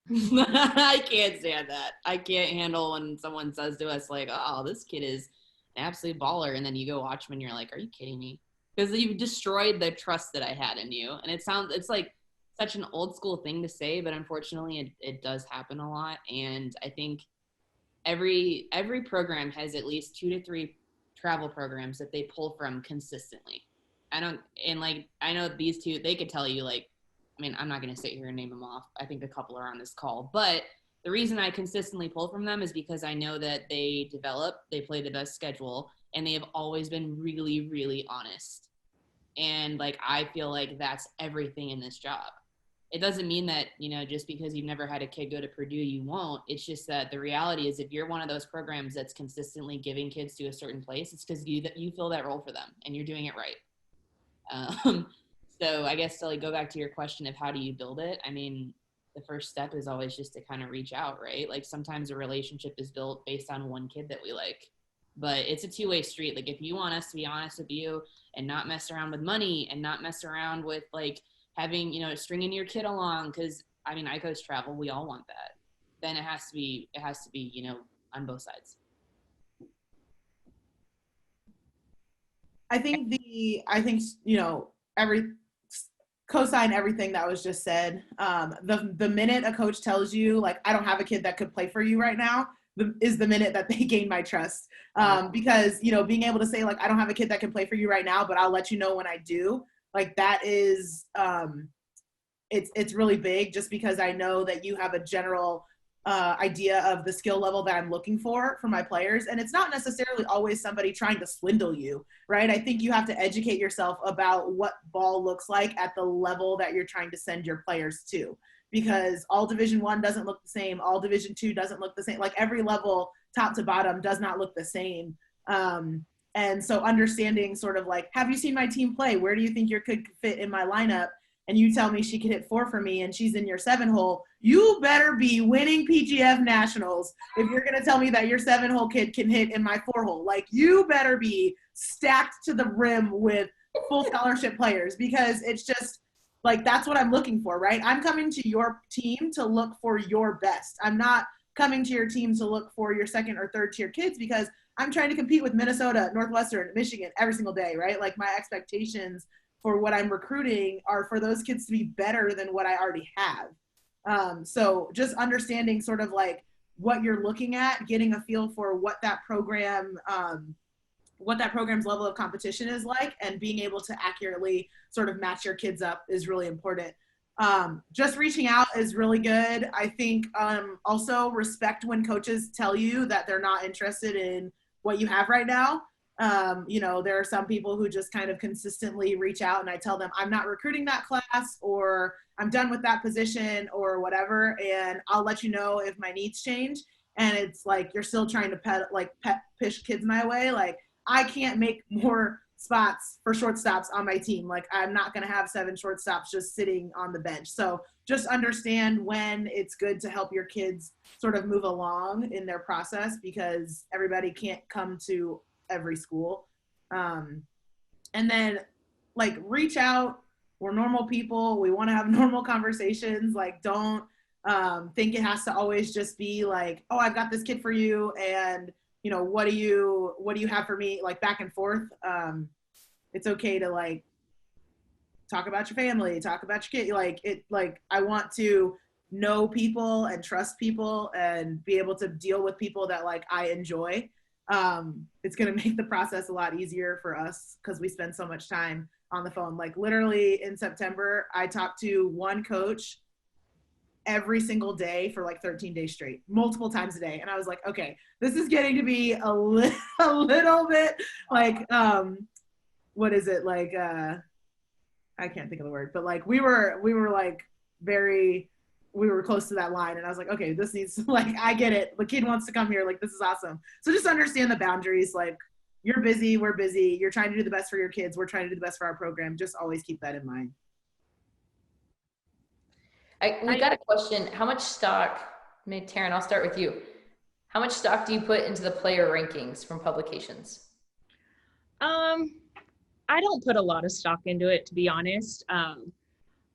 I can't stand that. I can't handle when someone says to us like, oh, this kid is an absolute baller, and then you go watch him and you're like, are you kidding me? Because you've destroyed the trust that I had in you. And it's like such an old school thing to say, but unfortunately it does happen a lot. And I think every program has at least 2 to 3 travel programs that they pull from consistently. I know these two, they could tell you like, I mean, I'm not going to sit here and name them off. I think a couple are on this call, but the reason I consistently pull from them is because I know that they play the best schedule, and they have always been really, really honest. And like, I feel like that's everything in this job. It doesn't mean that, just because you've never had a kid go to Purdue, you won't. It's just that the reality is if you're one of those programs that's consistently giving kids to a certain place, it's because you fill that role for them and you're doing it right. So I guess to like go back to your question of how do you build it? I mean, the first step is always just to kind of reach out, right? Like sometimes a relationship is built based on one kid that we like, but it's a two-way street. Like if you want us to be honest with you and not mess around with money and not mess around with like having, stringing your kid along, because I mean, I coach travel, we all want that. Then it has to be, on both sides. I think every co-sign everything that was just said. The minute a coach tells you like, I don't have a kid that could play for you right now, is the minute that they gain my trust. Because, being able to say like, I don't have a kid that can play for you right now, but I'll let you know when I do, like that is, it's really big, just because I know that you have a general idea of the skill level that I'm looking for my players. And it's not necessarily always somebody trying to swindle you, right? I think you have to educate yourself about what ball looks like at the level that you're trying to send your players to, because all Division I doesn't look the same. All Division II doesn't look the same. Like every level, top to bottom, does not look the same. And so understanding sort of like, have you seen my team play? Where do you think your kid could fit in my lineup? And you tell me she could hit 4 for me and she's in your 7-hole, you better be winning PGF Nationals if you're going to tell me that your 7-hole kid can hit in my 4-hole. Like, you better be stacked to the rim with full scholarship players, because it's just, like, that's what I'm looking for, right? I'm coming to your team to look for your best. I'm not coming to your team to look for your second or third tier kids, because I'm trying to compete with Minnesota, Northwestern, Michigan every single day, right? Like, my expectations for what I'm recruiting are for those kids to be better than what I already have. So just understanding sort of like what you're looking at, getting a feel for what that program's level of competition is like, and being able to accurately sort of match your kids up is really important. Just reaching out is really good. I think also respect when coaches tell you that they're not interested in what you have right now. There are some people who just kind of consistently reach out, and I tell them I'm not recruiting that class, or I'm done with that position, or whatever, and I'll let you know if my needs change. And it's like, you're still trying to push kids my way. Like, I can't make more spots for shortstops on my team. Like, I'm not going to have 7 shortstops just sitting on the bench. So just understand when it's good to help your kids sort of move along in their process, because everybody can't come to every school. And then like, reach out. We're normal people. We want to have normal conversations. Like, don't think it has to always just be like, oh, I've got this kid for you, and what do you have for me, like back and forth. It's okay to like talk about your family, talk about your kid. I want to know people and trust people and be able to deal with people that like I enjoy. It's going to make the process a lot easier for us, because we spend so much time on the phone. Like, literally in September, I talked to one coach every single day for like 13 days straight, multiple times a day. And I was like, okay, this is getting to be a little bit like, what is it? Like, I can't think of the word, but like, we were like we were close to that line, and I was like, okay, this needs, like, I get it. The kid wants to come here. Like, this is awesome. So just understand the boundaries. Like, you're busy, we're busy. You're trying to do the best for your kids. We're trying to do the best for our program. Just always keep that in mind. We got a question. How much stock, Taryn, I'll start with you. How much stock do you put into the player rankings from publications? I don't put a lot of stock into it, to be honest.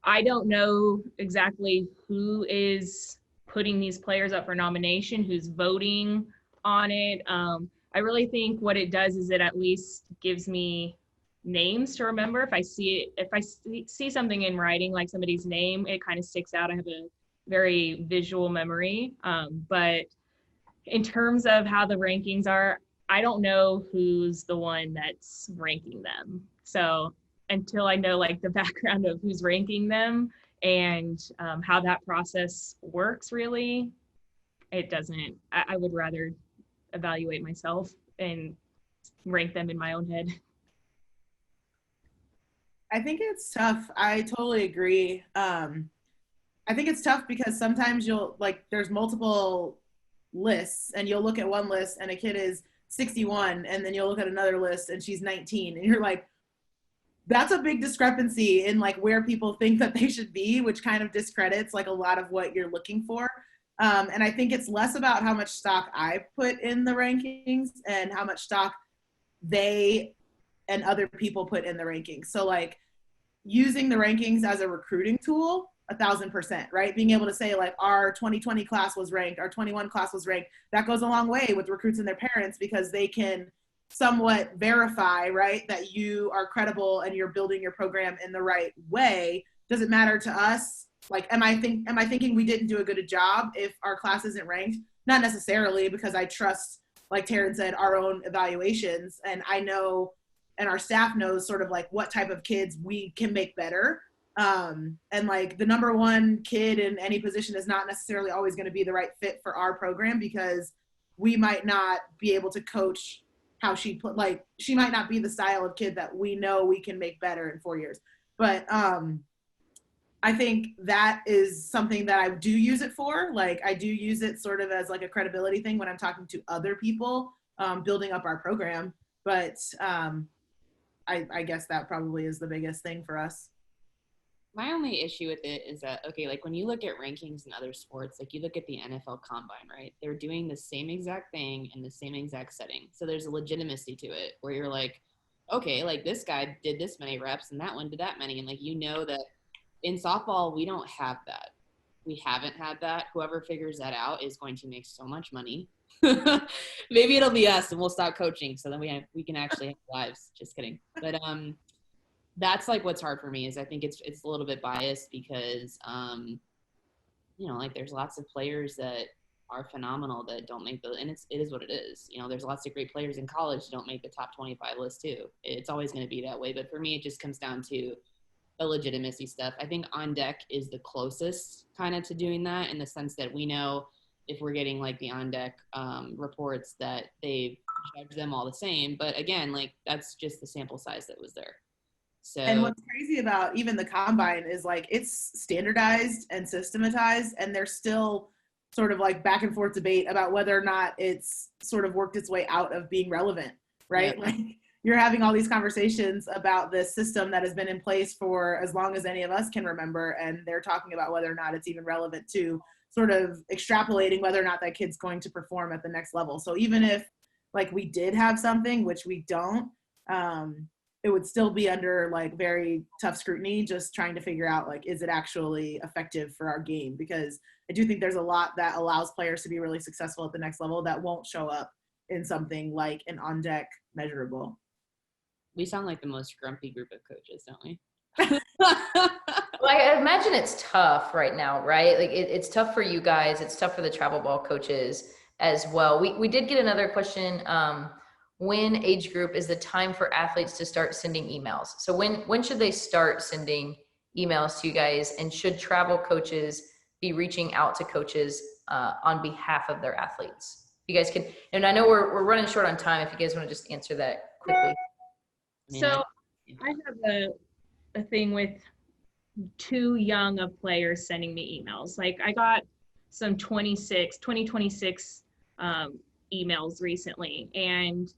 I don't know exactly who is putting these players up for nomination, who's voting on it. I really think what it does is it at least gives me names to remember. If I see something in writing, like somebody's name, it kind of sticks out. I have a very visual memory. But in terms of how the rankings are, I don't know who's the one that's ranking them. So until I know like the background of who's ranking them and how that process works, really, it doesn't, I would rather evaluate myself and rank them in my own head. I think it's tough. I totally agree. I think it's tough because sometimes there's multiple lists, and you'll look at one list and a kid is 61, and then you'll look at another list and she's 19, and you're like, that's a big discrepancy in like where people think that they should be, which kind of discredits like a lot of what you're looking for. And I think it's less about how much stock I put in the rankings and how much stock they and other people put in the rankings. So like using the rankings as a recruiting tool, 1,000%, right? Being able to say like our 2020 class was ranked, our 21 class was ranked, that goes a long way with recruits and their parents because they can somewhat verify, right, that you are credible and you're building your program in the right way. Does it matter to us? Like, am I thinking we didn't do a good job if our class isn't ranked? Not necessarily, because I trust, like Taryn said, our own evaluations, and I know, and our staff knows sort of like what type of kids we can make better. And like the number one kid in any position is not necessarily always going to be the right fit for our program because we might not be able to coach how she might not be the style of kid that we know we can make better in 4 years. But I think that is something that I do use it for. Like I do use it sort of as like a credibility thing when I'm talking to other people building up our program. But I guess that probably is the biggest thing for us. My only issue with it is that, okay, like when you look at rankings in other sports, like you look at the NFL Combine, right? They're doing the same exact thing in the same exact setting. So there's a legitimacy to it where you're like, okay, like this guy did this many reps and that one did that many. And like, you know that in softball, we don't have that. We haven't had that. Whoever figures that out is going to make so much money. Maybe it'll be us and we'll stop coaching so then we can actually have lives. Just kidding. But that's like what's hard for me is I think it's a little bit biased because you know, like there's lots of players that are phenomenal that don't make and it is what it is. You know, there's lots of great players in college that don't make the top 25 list too. It's always going to be that way. But for me, it just comes down to the legitimacy stuff. I think On Deck is the closest kind of to doing that in the sense that we know if we're getting like the On Deck reports that they judge them all the same. But again, like that's just the sample size that was there. So, and what's crazy about even the combine is like it's standardized and systematized, and there's still sort of like back and forth debate about whether or not it's sort of worked its way out of being relevant, right? Yeah. Like you're having all these conversations about this system that has been in place for as long as any of us can remember, and they're talking about whether or not it's even relevant to sort of extrapolating whether or not that kid's going to perform at the next level. So even if like we did have something, which we don't, it would still be under like very tough scrutiny, just trying to figure out like, is it actually effective for our game? Because I do think there's a lot that allows players to be really successful at the next level that won't show up in something like an On Deck measurable. We sound like the most grumpy group of coaches, don't we? Well, I imagine it's tough right now, right? Like it's tough for you guys. It's tough for the travel ball coaches as well. We did get another question. When age group is the time for athletes to start sending emails? So when should they start sending emails to you guys? And should travel coaches be reaching out to coaches on behalf of their athletes? You guys can, and I know we're running short on time. If you guys want to just answer that quickly. So I have a thing with too young of players sending me emails. Like I got some 2026 emails recently, and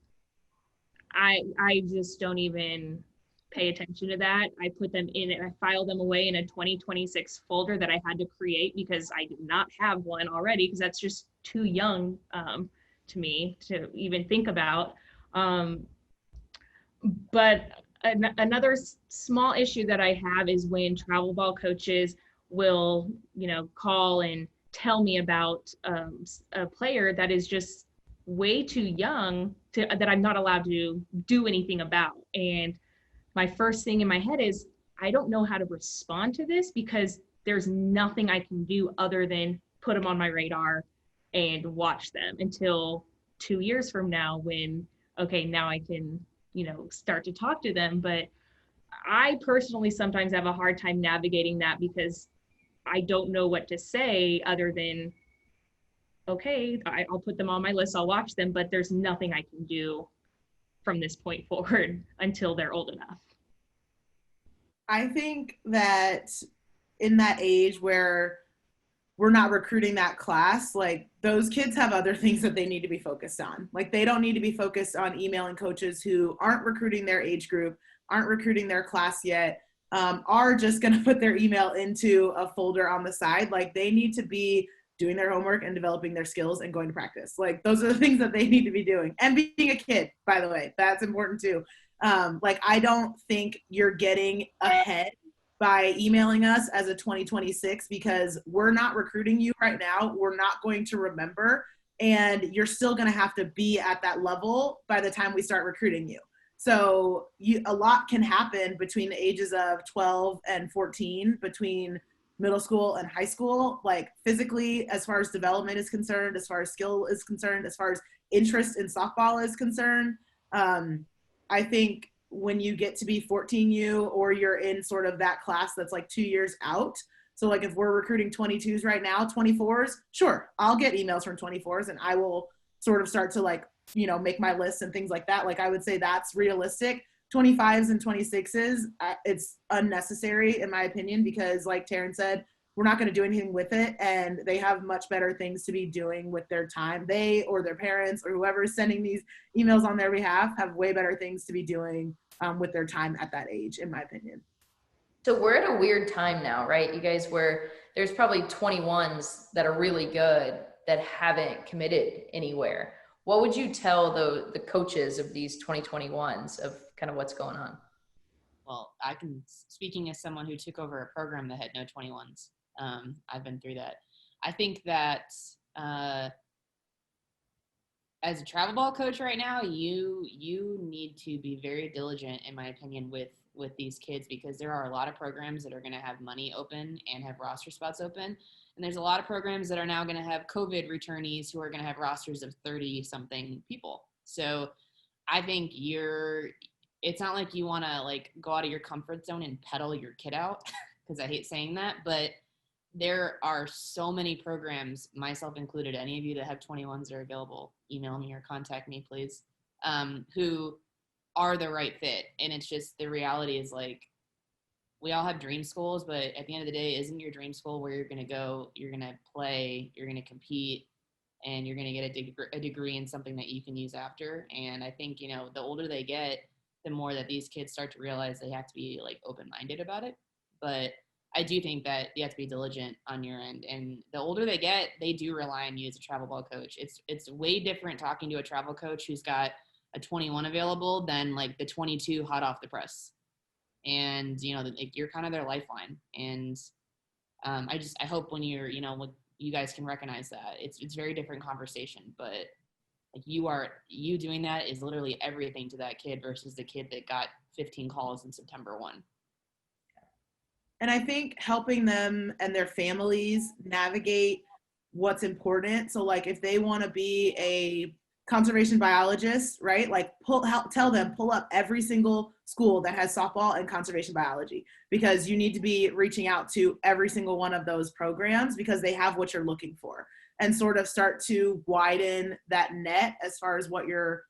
I just don't even pay attention to that. I put them in, I file them away in a 2026 folder that I had to create because I did not have one already, because that's just too young to me to even think about. But another small issue that I have is when travel ball coaches will, you know, call and tell me about a player that is just way too young that I'm not allowed to do anything about. And my first thing in my head is, I don't know how to respond to this because there's nothing I can do other than put them on my radar and watch them until 2 years from now when, okay, now I can, you know, start to talk to them. But I personally sometimes have a hard time navigating that because I don't know what to say other than, okay, I'll put them on my list, I'll watch them, but there's nothing I can do from this point forward until they're old enough. I think that in that age where we're not recruiting that class, like those kids have other things that they need to be focused on. Like they don't need to be focused on emailing coaches who aren't recruiting their age group, aren't recruiting their class yet, are just going to put their email into a folder on the side. Like they need to be doing their homework and developing their skills and going to practice. Like those are the things that they need to be doing. And being a kid, by the way, that's important too. Like I don't think you're getting ahead by emailing us as a 2026 because we're not recruiting you right now. We're not going to remember, and you're still going to have to be at that level by the time we start recruiting you. So a lot can happen between the ages of 12 and 14, between middle school and high school, like physically, as far as development is concerned, as far as skill is concerned, as far as interest in softball is concerned. I think when you get to be 14U or you're in sort of that class that's like 2 years out. So like if we're recruiting 22s right now, 24s, sure, I'll get emails from 24s and I will sort of start to like, you know, make my list and things like that. Like I would say that's realistic. 25s and 26s, it's unnecessary in my opinion, because like Taryn said, we're not going to do anything with it, and they have much better things to be doing with their time. They or their parents or whoever is sending these emails on their behalf have way better things to be doing with their time at that age, in my opinion. So we're at a weird time now, right? You guys, where there's probably 21s that are really good that haven't committed anywhere. What would you tell the coaches of these 2021s of kind of what's going on? Well, speaking as someone who took over a program that had no 21s, I've been through that. I think that as a travel ball coach right now, you need to be very diligent, in my opinion, with these kids, because there are a lot of programs that are going to have money open and have roster spots open. And there's a lot of programs that are now going to have COVID returnees who are going to have rosters of 30 something people. So I think it's not like you want to like go out of your comfort zone and pedal your kid out, because I hate saying that, but there are so many programs, myself included, any of you that have 21s that are available, email me or contact me, please, who are the right fit. And it's just, the reality is like, we all have dream schools, but at the end of the day, isn't your dream school where you're going to go, you're going to play, you're going to compete, and you're going to get a degree in something that you can use after? And I think, you know, the older they get, the more that these kids start to realize they have to be like open-minded about it. But I do think that you have to be diligent on your end. And the older they get, they do rely on you as a travel ball coach. It's way different talking to a travel coach who's got a 21 available than like the 22 hot off the press. And, you know, like you're kind of their lifeline. And I hope when you're, you know, you guys can recognize that it's very different conversation, but like you doing that is literally everything to that kid versus the kid that got 15 calls in September 1. And I think helping them and their families navigate what's important. So like if they want to be a conservation biologist, right? Like tell them, pull up every single school that has softball and conservation biology, because you need to be reaching out to every single one of those programs because they have what you're looking for, and sort of start to widen that net as far as what you're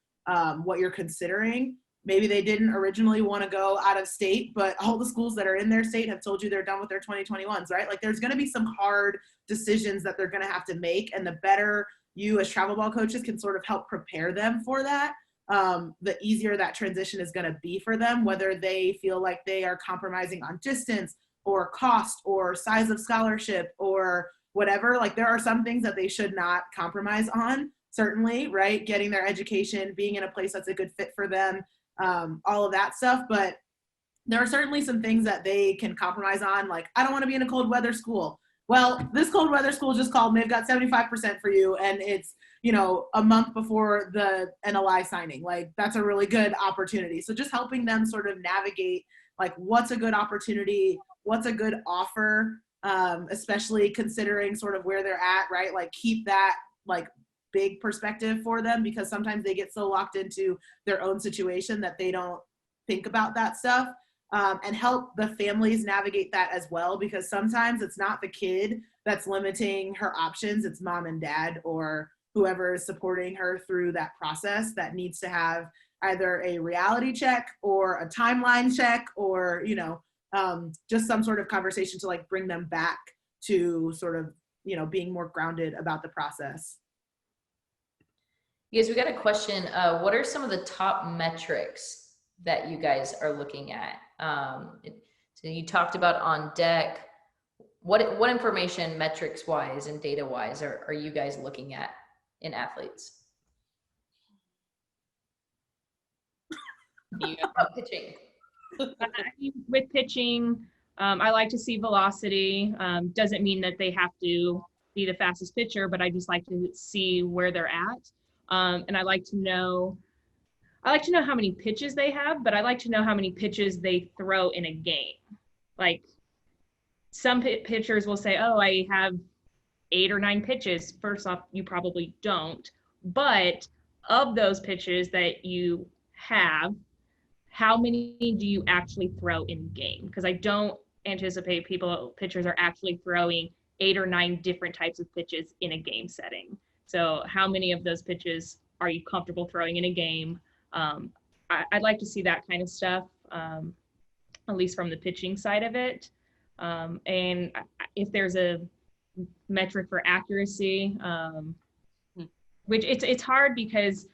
considering. Maybe they didn't originally want to go out of state, but all the schools that are in their state have told you they're done with their 2021s, right? Like there's going to be some hard decisions that they're going to have to make, and the better you as travel ball coaches can sort of help prepare them for that, the easier that transition is going to be for them, whether they feel like they are compromising on distance or cost or size of scholarship or whatever. Like there are some things that they should not compromise on, certainly, right? Getting their education, being in a place that's a good fit for them, all of that stuff. But there are certainly some things that they can compromise on. Like, I don't want to be in a cold weather school. Well, this cold weather school just called and they've got 75% for you, and it's, you know, a month before the NLI signing. Like that's a really good opportunity. So just helping them sort of navigate like what's a good opportunity, what's a good offer, especially considering sort of where they're at, right? Like keep that like big perspective for them, because sometimes they get so locked into their own situation that they don't think about that stuff. And help the families navigate that as well, because sometimes it's not the kid that's limiting her options, it's mom and dad or whoever is supporting her through that process that needs to have either a reality check or a timeline check, or, you know, just some sort of conversation to like bring them back to sort of, being more grounded about the process. You guys, we got a question. What are some of the top metrics that you guys are looking at? So you talked about on deck. What information, metrics wise and data wise, are you guys looking at in athletes? Pitching. With pitching, I like to see velocity. Doesn't mean that they have to be the fastest pitcher, but I just like to see where they're at. And I like to know how many pitches they have, but I like to know how many pitches they throw in a game. Like some pitchers will say, oh, I have 8 or 9 pitches. First off, you probably don't. But of those pitches that you have, how many do you actually throw in game? Because I don't anticipate pitchers are actually throwing 8 or 9 different types of pitches in a game setting. So how many of those pitches are you comfortable throwing in a game? I'd like to see that kind of stuff, at least from the pitching side of it. And if there's a metric for accuracy, which it's hard because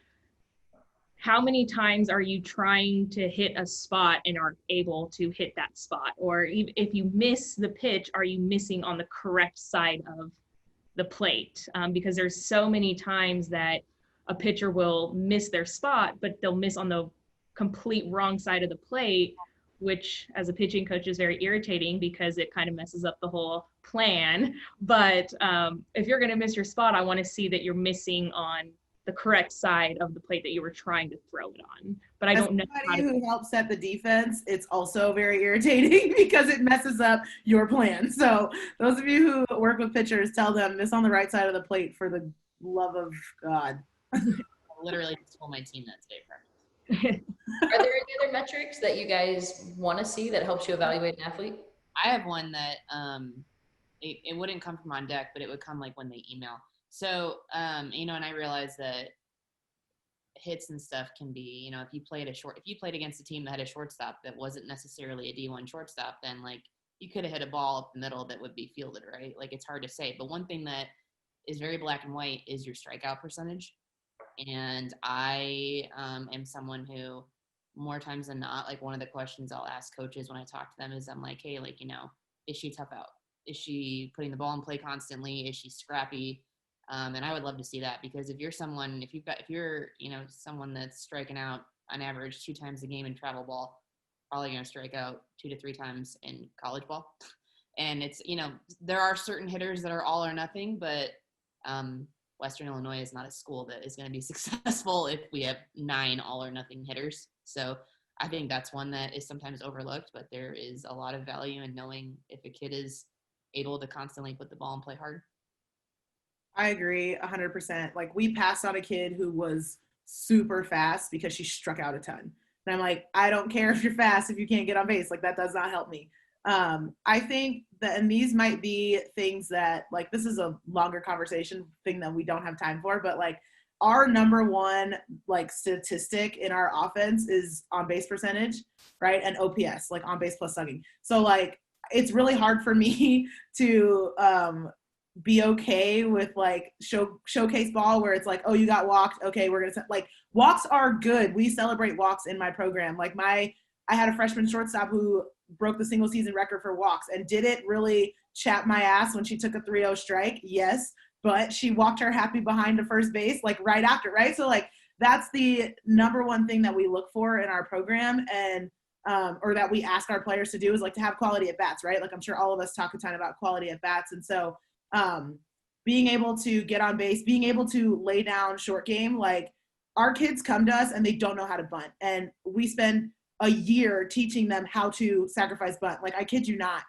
how many times are you trying to hit a spot and aren't able to hit that spot? Or if you miss the pitch, are you missing on the correct side of the plate? Because there's so many times that a pitcher will miss their spot, but they'll miss on the complete wrong side of the plate, which as a pitching coach is very irritating because it kind of messes up the whole plan. But if you're going to miss your spot, I want to see that you're missing on the correct side of the plate that you were trying to throw it on. But I don't know how to who helps set the defense. It's also very irritating because it messes up your plan. So those of you who work with pitchers, tell them miss on the right side of the plate for the love of God. I literally told my team that today. Are there any other metrics that you guys want to see that helps you evaluate an athlete? I have one that it wouldn't come from on deck, but it would come like when they email. So, and I realize that hits and stuff can be, if you played against a team that had a shortstop that wasn't necessarily a D1 shortstop, then like you could have hit a ball up the middle that would be fielded, right? Like it's hard to say. But one thing that is very black and white is your strikeout percentage. And I am someone who more times than not, like one of the questions I'll ask coaches when I talk to them is I'm like, hey, like, is she tough out? Is she putting the ball in play constantly? Is she scrappy? And I would love to see that because if you're someone that's striking out on average 2 times a game in travel ball, probably going to strike out 2 to 3 times in college ball. And it's, there are certain hitters that are all or nothing, but Western Illinois is not a school that is going to be successful if we have 9 all or nothing hitters. So I think that's one that is sometimes overlooked, but there is a lot of value in knowing if a kid is able to constantly put the ball and play hard. I agree 100%. Like we passed on a kid who was super fast because she struck out a ton. And I'm like, I don't care if you're fast, if you can't get on base, like that does not help me. I think that, and these might be things that like, this is a longer conversation thing that we don't have time for, but like our number one, like statistic in our offense is on base percentage, right? And OPS, like on base plus slugging. So like, it's really hard for me to, be okay with like showcase ball where it's like, oh, you got walked. Okay, we're gonna like walks are good. We celebrate walks in my program. Like I had a freshman shortstop who broke the single season record for walks and did it really chap my ass when she took a 3-0 strike. Yes, but she walked her happy behind to first base like right after, right? So like that's the number one thing that we look for in our program and or that we ask our players to do is like to have quality at bats, right? Like I'm sure all of us talk a ton about quality at bats, and so being able to get on base, being able to lay down short game, like our kids come to us and they don't know how to bunt. And we spend a year teaching them how to sacrifice bunt. Like I kid you not.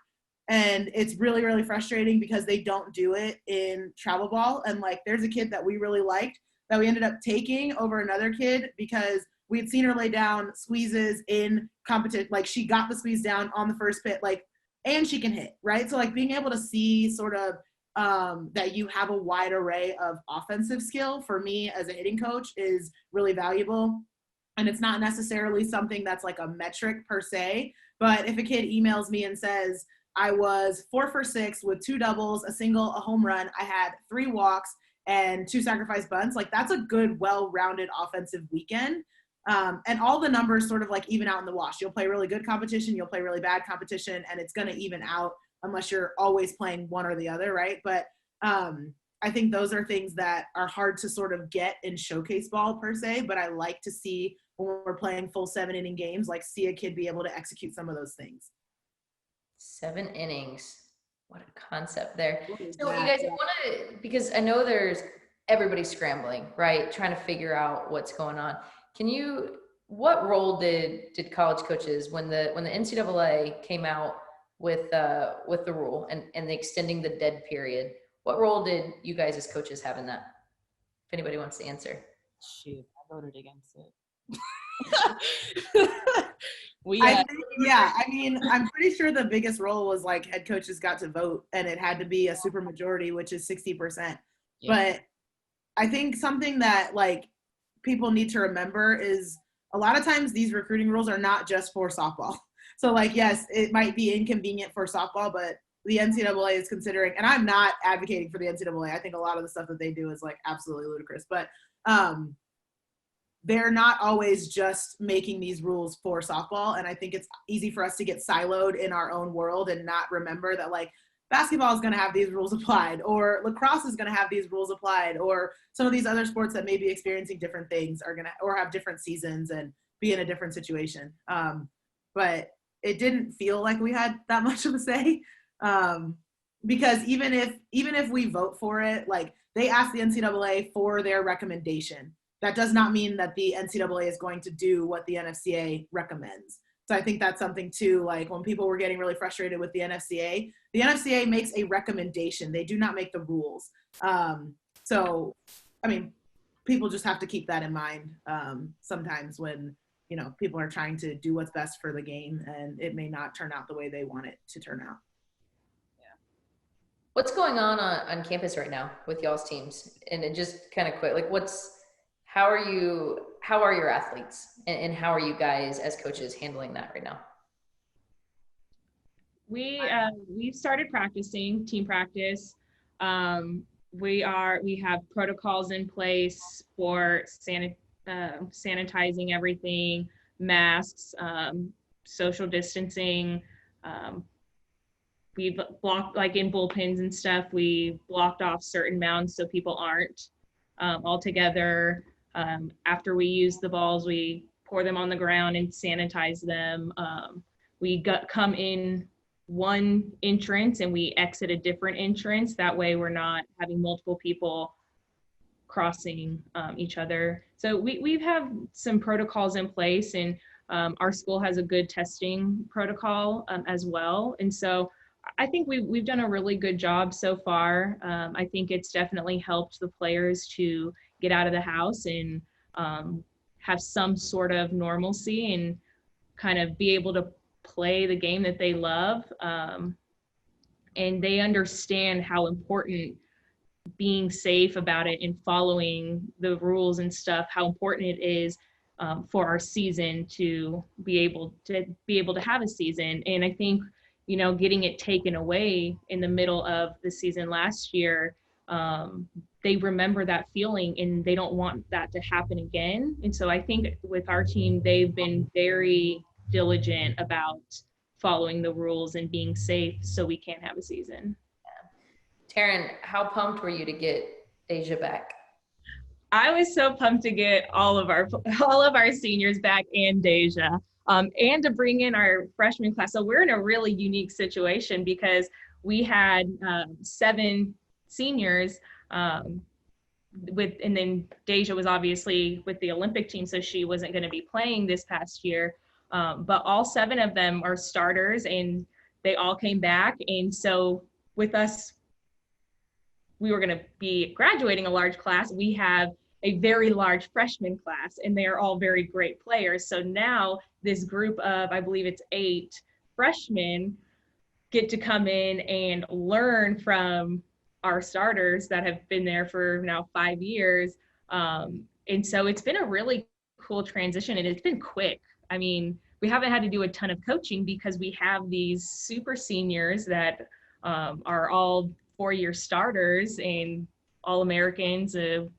And it's really, really frustrating because they don't do it in travel ball. And like, there's a kid that we really liked that we ended up taking over another kid because we had seen her lay down squeezes in competition. Like she got the squeeze down on the first pit, like, and she can hit, right? So like being able to see sort of that you have a wide array of offensive skill for me as a hitting coach is really valuable. And it's not necessarily something that's like a metric per se, but if a kid emails me and says, I was 4 for 6 with 2 doubles, a single, a home run. I had 3 walks and 2 sacrifice bunts. Like that's a good, well-rounded offensive weekend. And all the numbers sort of like even out in the wash. You'll play really good competition, you'll play really bad competition, and it's going to even out unless you're always playing one or the other, right? But I think those are things that are hard to sort of get in showcase ball per se, but I like to see when we're playing full 7-inning games, like see a kid be able to execute some of those things. 7 innings. What a concept there. So Yeah. you guys want to, because I know there's everybody's scrambling, right? Trying to figure out what's going on. What role did college coaches when the NCAA came out with the rule and the extending the dead period, what role did you guys as coaches have in that? If anybody wants to answer. Shoot, I voted against it. I mean, I'm pretty sure the biggest role was like head coaches got to vote and it had to be a super majority, which is 60%. Yeah. But I think something that like people need to remember is a lot of times these recruiting rules are not just for softball. So like, yes, it might be inconvenient for softball, but the NCAA is considering, and I'm not advocating for the NCAA. I think a lot of the stuff that they do is like absolutely ludicrous, but they're not always just making these rules for softball. And I think it's easy for us to get siloed in our own world and not remember that like basketball is going to have these rules applied, or lacrosse is going to have these rules applied, or some of these other sports that may be experiencing different things are going to, or have different seasons and be in a different situation. But it didn't feel like we had that much of a say. Because even if we vote for it, like they asked the NCAA for their recommendation. That does not mean that the NCAA is going to do what the NFCA recommends. So I think that's something too, like when people were getting really frustrated with the NFCA makes a recommendation. They do not make the rules. So, I mean, people just have to keep that in mind sometimes when, you know, people are trying to do what's best for the game and it may not turn out the way they want it to turn out. What's going on campus right now with y'all's teams? And it just kind of quick, like how are your athletes and how are you guys as coaches handling that right now? We've started practicing team practice. We have protocols in place for sanitizing everything, masks, social distancing. We've blocked, like in bullpens and stuff, we blocked off certain mounds so people aren't all together. After we use the balls, we pour them on the ground and sanitize them. We come in one entrance and we exit a different entrance. That way we're not having multiple people crossing each other. So we have some protocols in place, and our school has a good testing protocol as well. And so I think we've done a really good job so far. I think it's definitely helped the players to get out of the house and have some sort of normalcy and kind of be able to play the game that they love. And they understand how important being safe about it and following the rules and stuff, how important it is for our season to be able to have a season. And I think, you know, getting it taken away in the middle of the season last year, they remember that feeling and they don't want that to happen again. And so I think with our team, they've been very diligent about following the rules and being safe so we can have a season. Taryn, how pumped were you to get Deja back? I was so pumped to get all of our seniors back and Deja. And to bring in our freshman class. So we're in a really unique situation because we had 7 seniors and then Deja was obviously with the Olympic team, so she wasn't going to be playing this past year. But all 7 of them are starters and they all came back. And so with us, we were going to be graduating a large class. We have a very large freshman class and they are all very great players. So now this group of, I believe it's 8 freshmen get to come in and learn from our starters that have been there for now 5 years. And so it's been a really cool transition and it's been quick. I mean, we haven't had to do a ton of coaching because we have these super seniors that are all 4-year starters and all Americans and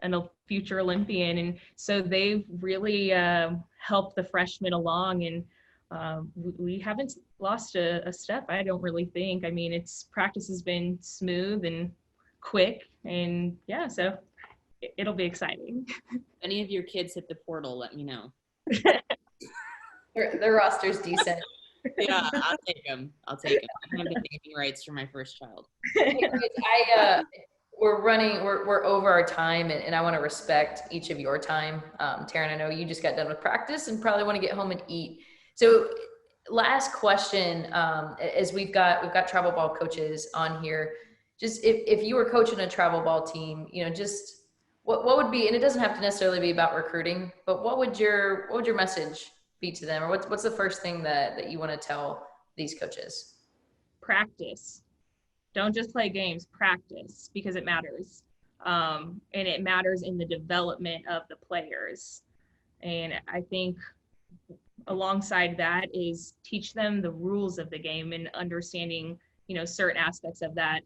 a future Olympian. And so they've really helped the freshmen along. And we haven't lost a step, I don't really think. I mean, practice has been smooth and quick. And yeah, so it'll be exciting. If any of your kids hit the portal, let me know. Their roster's decent. Yeah, I'll take them. I have the naming rights for my first child. We're over our time, and I want to respect each of your time. Taryn, I know you just got done with practice and probably want to get home and eat. So last question, as we've got travel ball coaches on here, just if you were coaching a travel ball team, just what would be, and it doesn't have to necessarily be about recruiting, but what would your message be to them, or what's the first thing that you want to tell these coaches? Practice. Don't just play games, practice, because it matters. And it matters in the development of the players. And I think alongside that is teach them the rules of the game and understanding, certain aspects of that.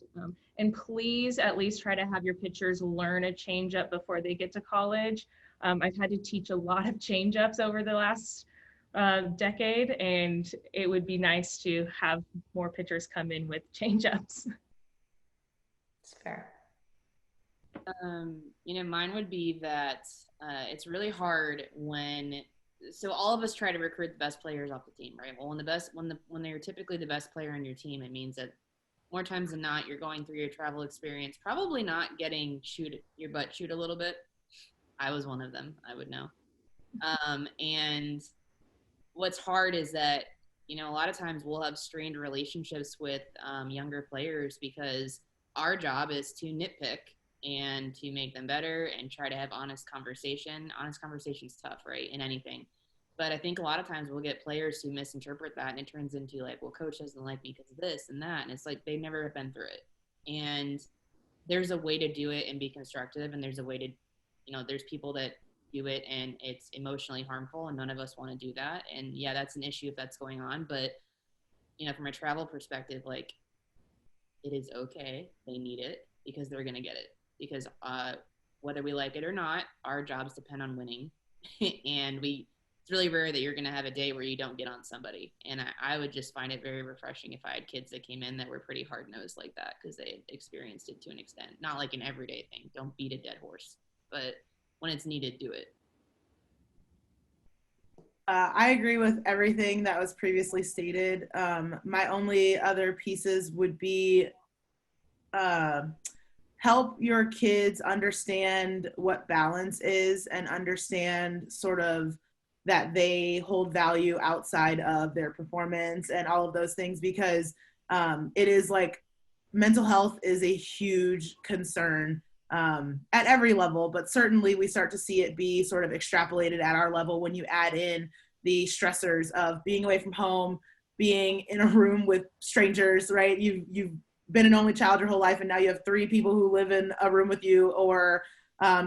And please at least try to have your pitchers learn a changeup before they get to college. I've had to teach a lot of changeups over the last decade, and it would be nice to have more pitchers come in with changeups. It's fair. Mine would be that it's really hard so all of us try to recruit the best players off the team, right? Well, when they're typically the best player on your team, it means that more times than not, you're going through your travel experience, probably not getting your butt chewed a little bit. I was one of them, I would know. And what's hard is that, a lot of times we'll have strained relationships with younger players because our job is to nitpick and to make them better and try to have honest conversation. Honest conversation's tough, right, in anything. But I think a lot of times we'll get players who misinterpret that, and it turns into like, well, coach doesn't like me because of this and that. And it's like they never have been through it. And there's a way to do it and be constructive, and there's a way to, there's people that do it and it's emotionally harmful, and none of us want to do that. And yeah, that's an issue if that's going on. But, from a travel perspective, like, it is okay. They need it because they're going to get it. Because whether we like it or not, our jobs depend on winning. And it's really rare that you're going to have a day where you don't get on somebody. And I would just find it very refreshing if I had kids that came in that were pretty hard-nosed like that because they had experienced it to an extent. Not like an everyday thing. Don't beat a dead horse. But when it's needed, do it. I agree with everything that was previously stated. My only other pieces would be help your kids understand what balance is and understand sort of that they hold value outside of their performance and all of those things, because it is like mental health is a huge concern at every level, but certainly we start to see it be sort of extrapolated at our level when you add in the stressors of being away from home, being in a room with strangers, right? You've been an only child your whole life, and now you have 3 people who live in a room with you, or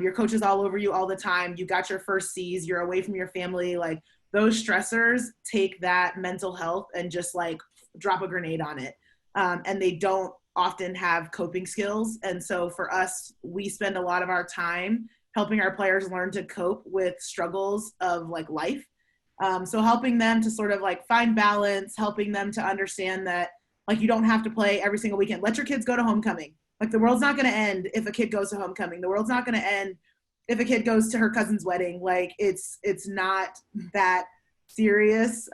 your coach is all over you all the time. You got your first C's, you're away from your family. Like, those stressors take that mental health and just like drop a grenade on it. And they don't often have coping skills. And so for us, we spend a lot of our time helping our players learn to cope with struggles of like life. So helping them to sort of like find balance, helping them to understand that like you don't have to play every single weekend. Let your kids go to homecoming. Like, the world's not going to end if a kid goes to homecoming. The world's not going to end if a kid goes to her cousin's wedding. Like, it's not that serious.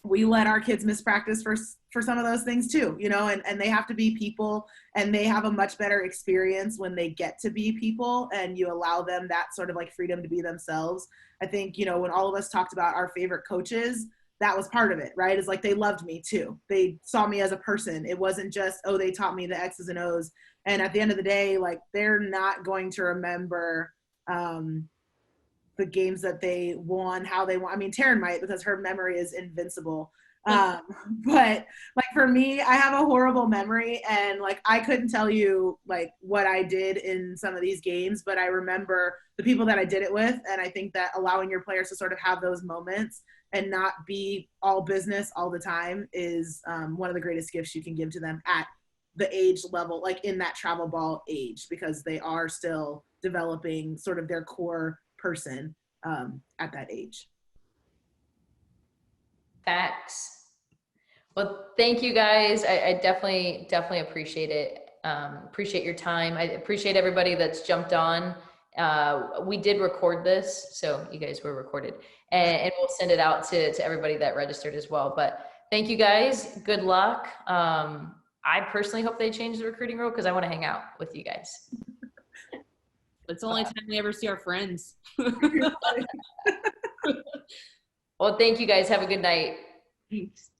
We let our kids miss practice for some of those things too, and they have to be people, and they have a much better experience when they get to be people and you allow them that sort of like freedom to be themselves. I think, when all of us talked about our favorite coaches, that was part of it, right? It's like they loved me too. They saw me as a person. It wasn't just, oh, they taught me the X's and O's. And at the end of the day, like, they're not going to remember the games that they won, how they won. I mean, Taryn might, because her memory is invincible. Um, but like for me, I have a horrible memory, and like I couldn't tell you like what I did in some of these games, but I remember the people that I did it with, and I think that allowing your players to sort of have those moments and not be all business all the time is one of the greatest gifts you can give to them at the age level, like in that travel ball age, because they are still developing sort of their core person at that age. Facts. Well, thank you guys. I definitely appreciate it. Appreciate your time. I appreciate everybody that's jumped on. We did record this, so you guys were recorded, and we'll send it out to everybody that registered as well. But thank you guys. Good luck. I personally hope they change the recruiting rule because I want to hang out with you guys. It's the only time we ever see our friends. Well, thank you guys. Have a good night. Thanks.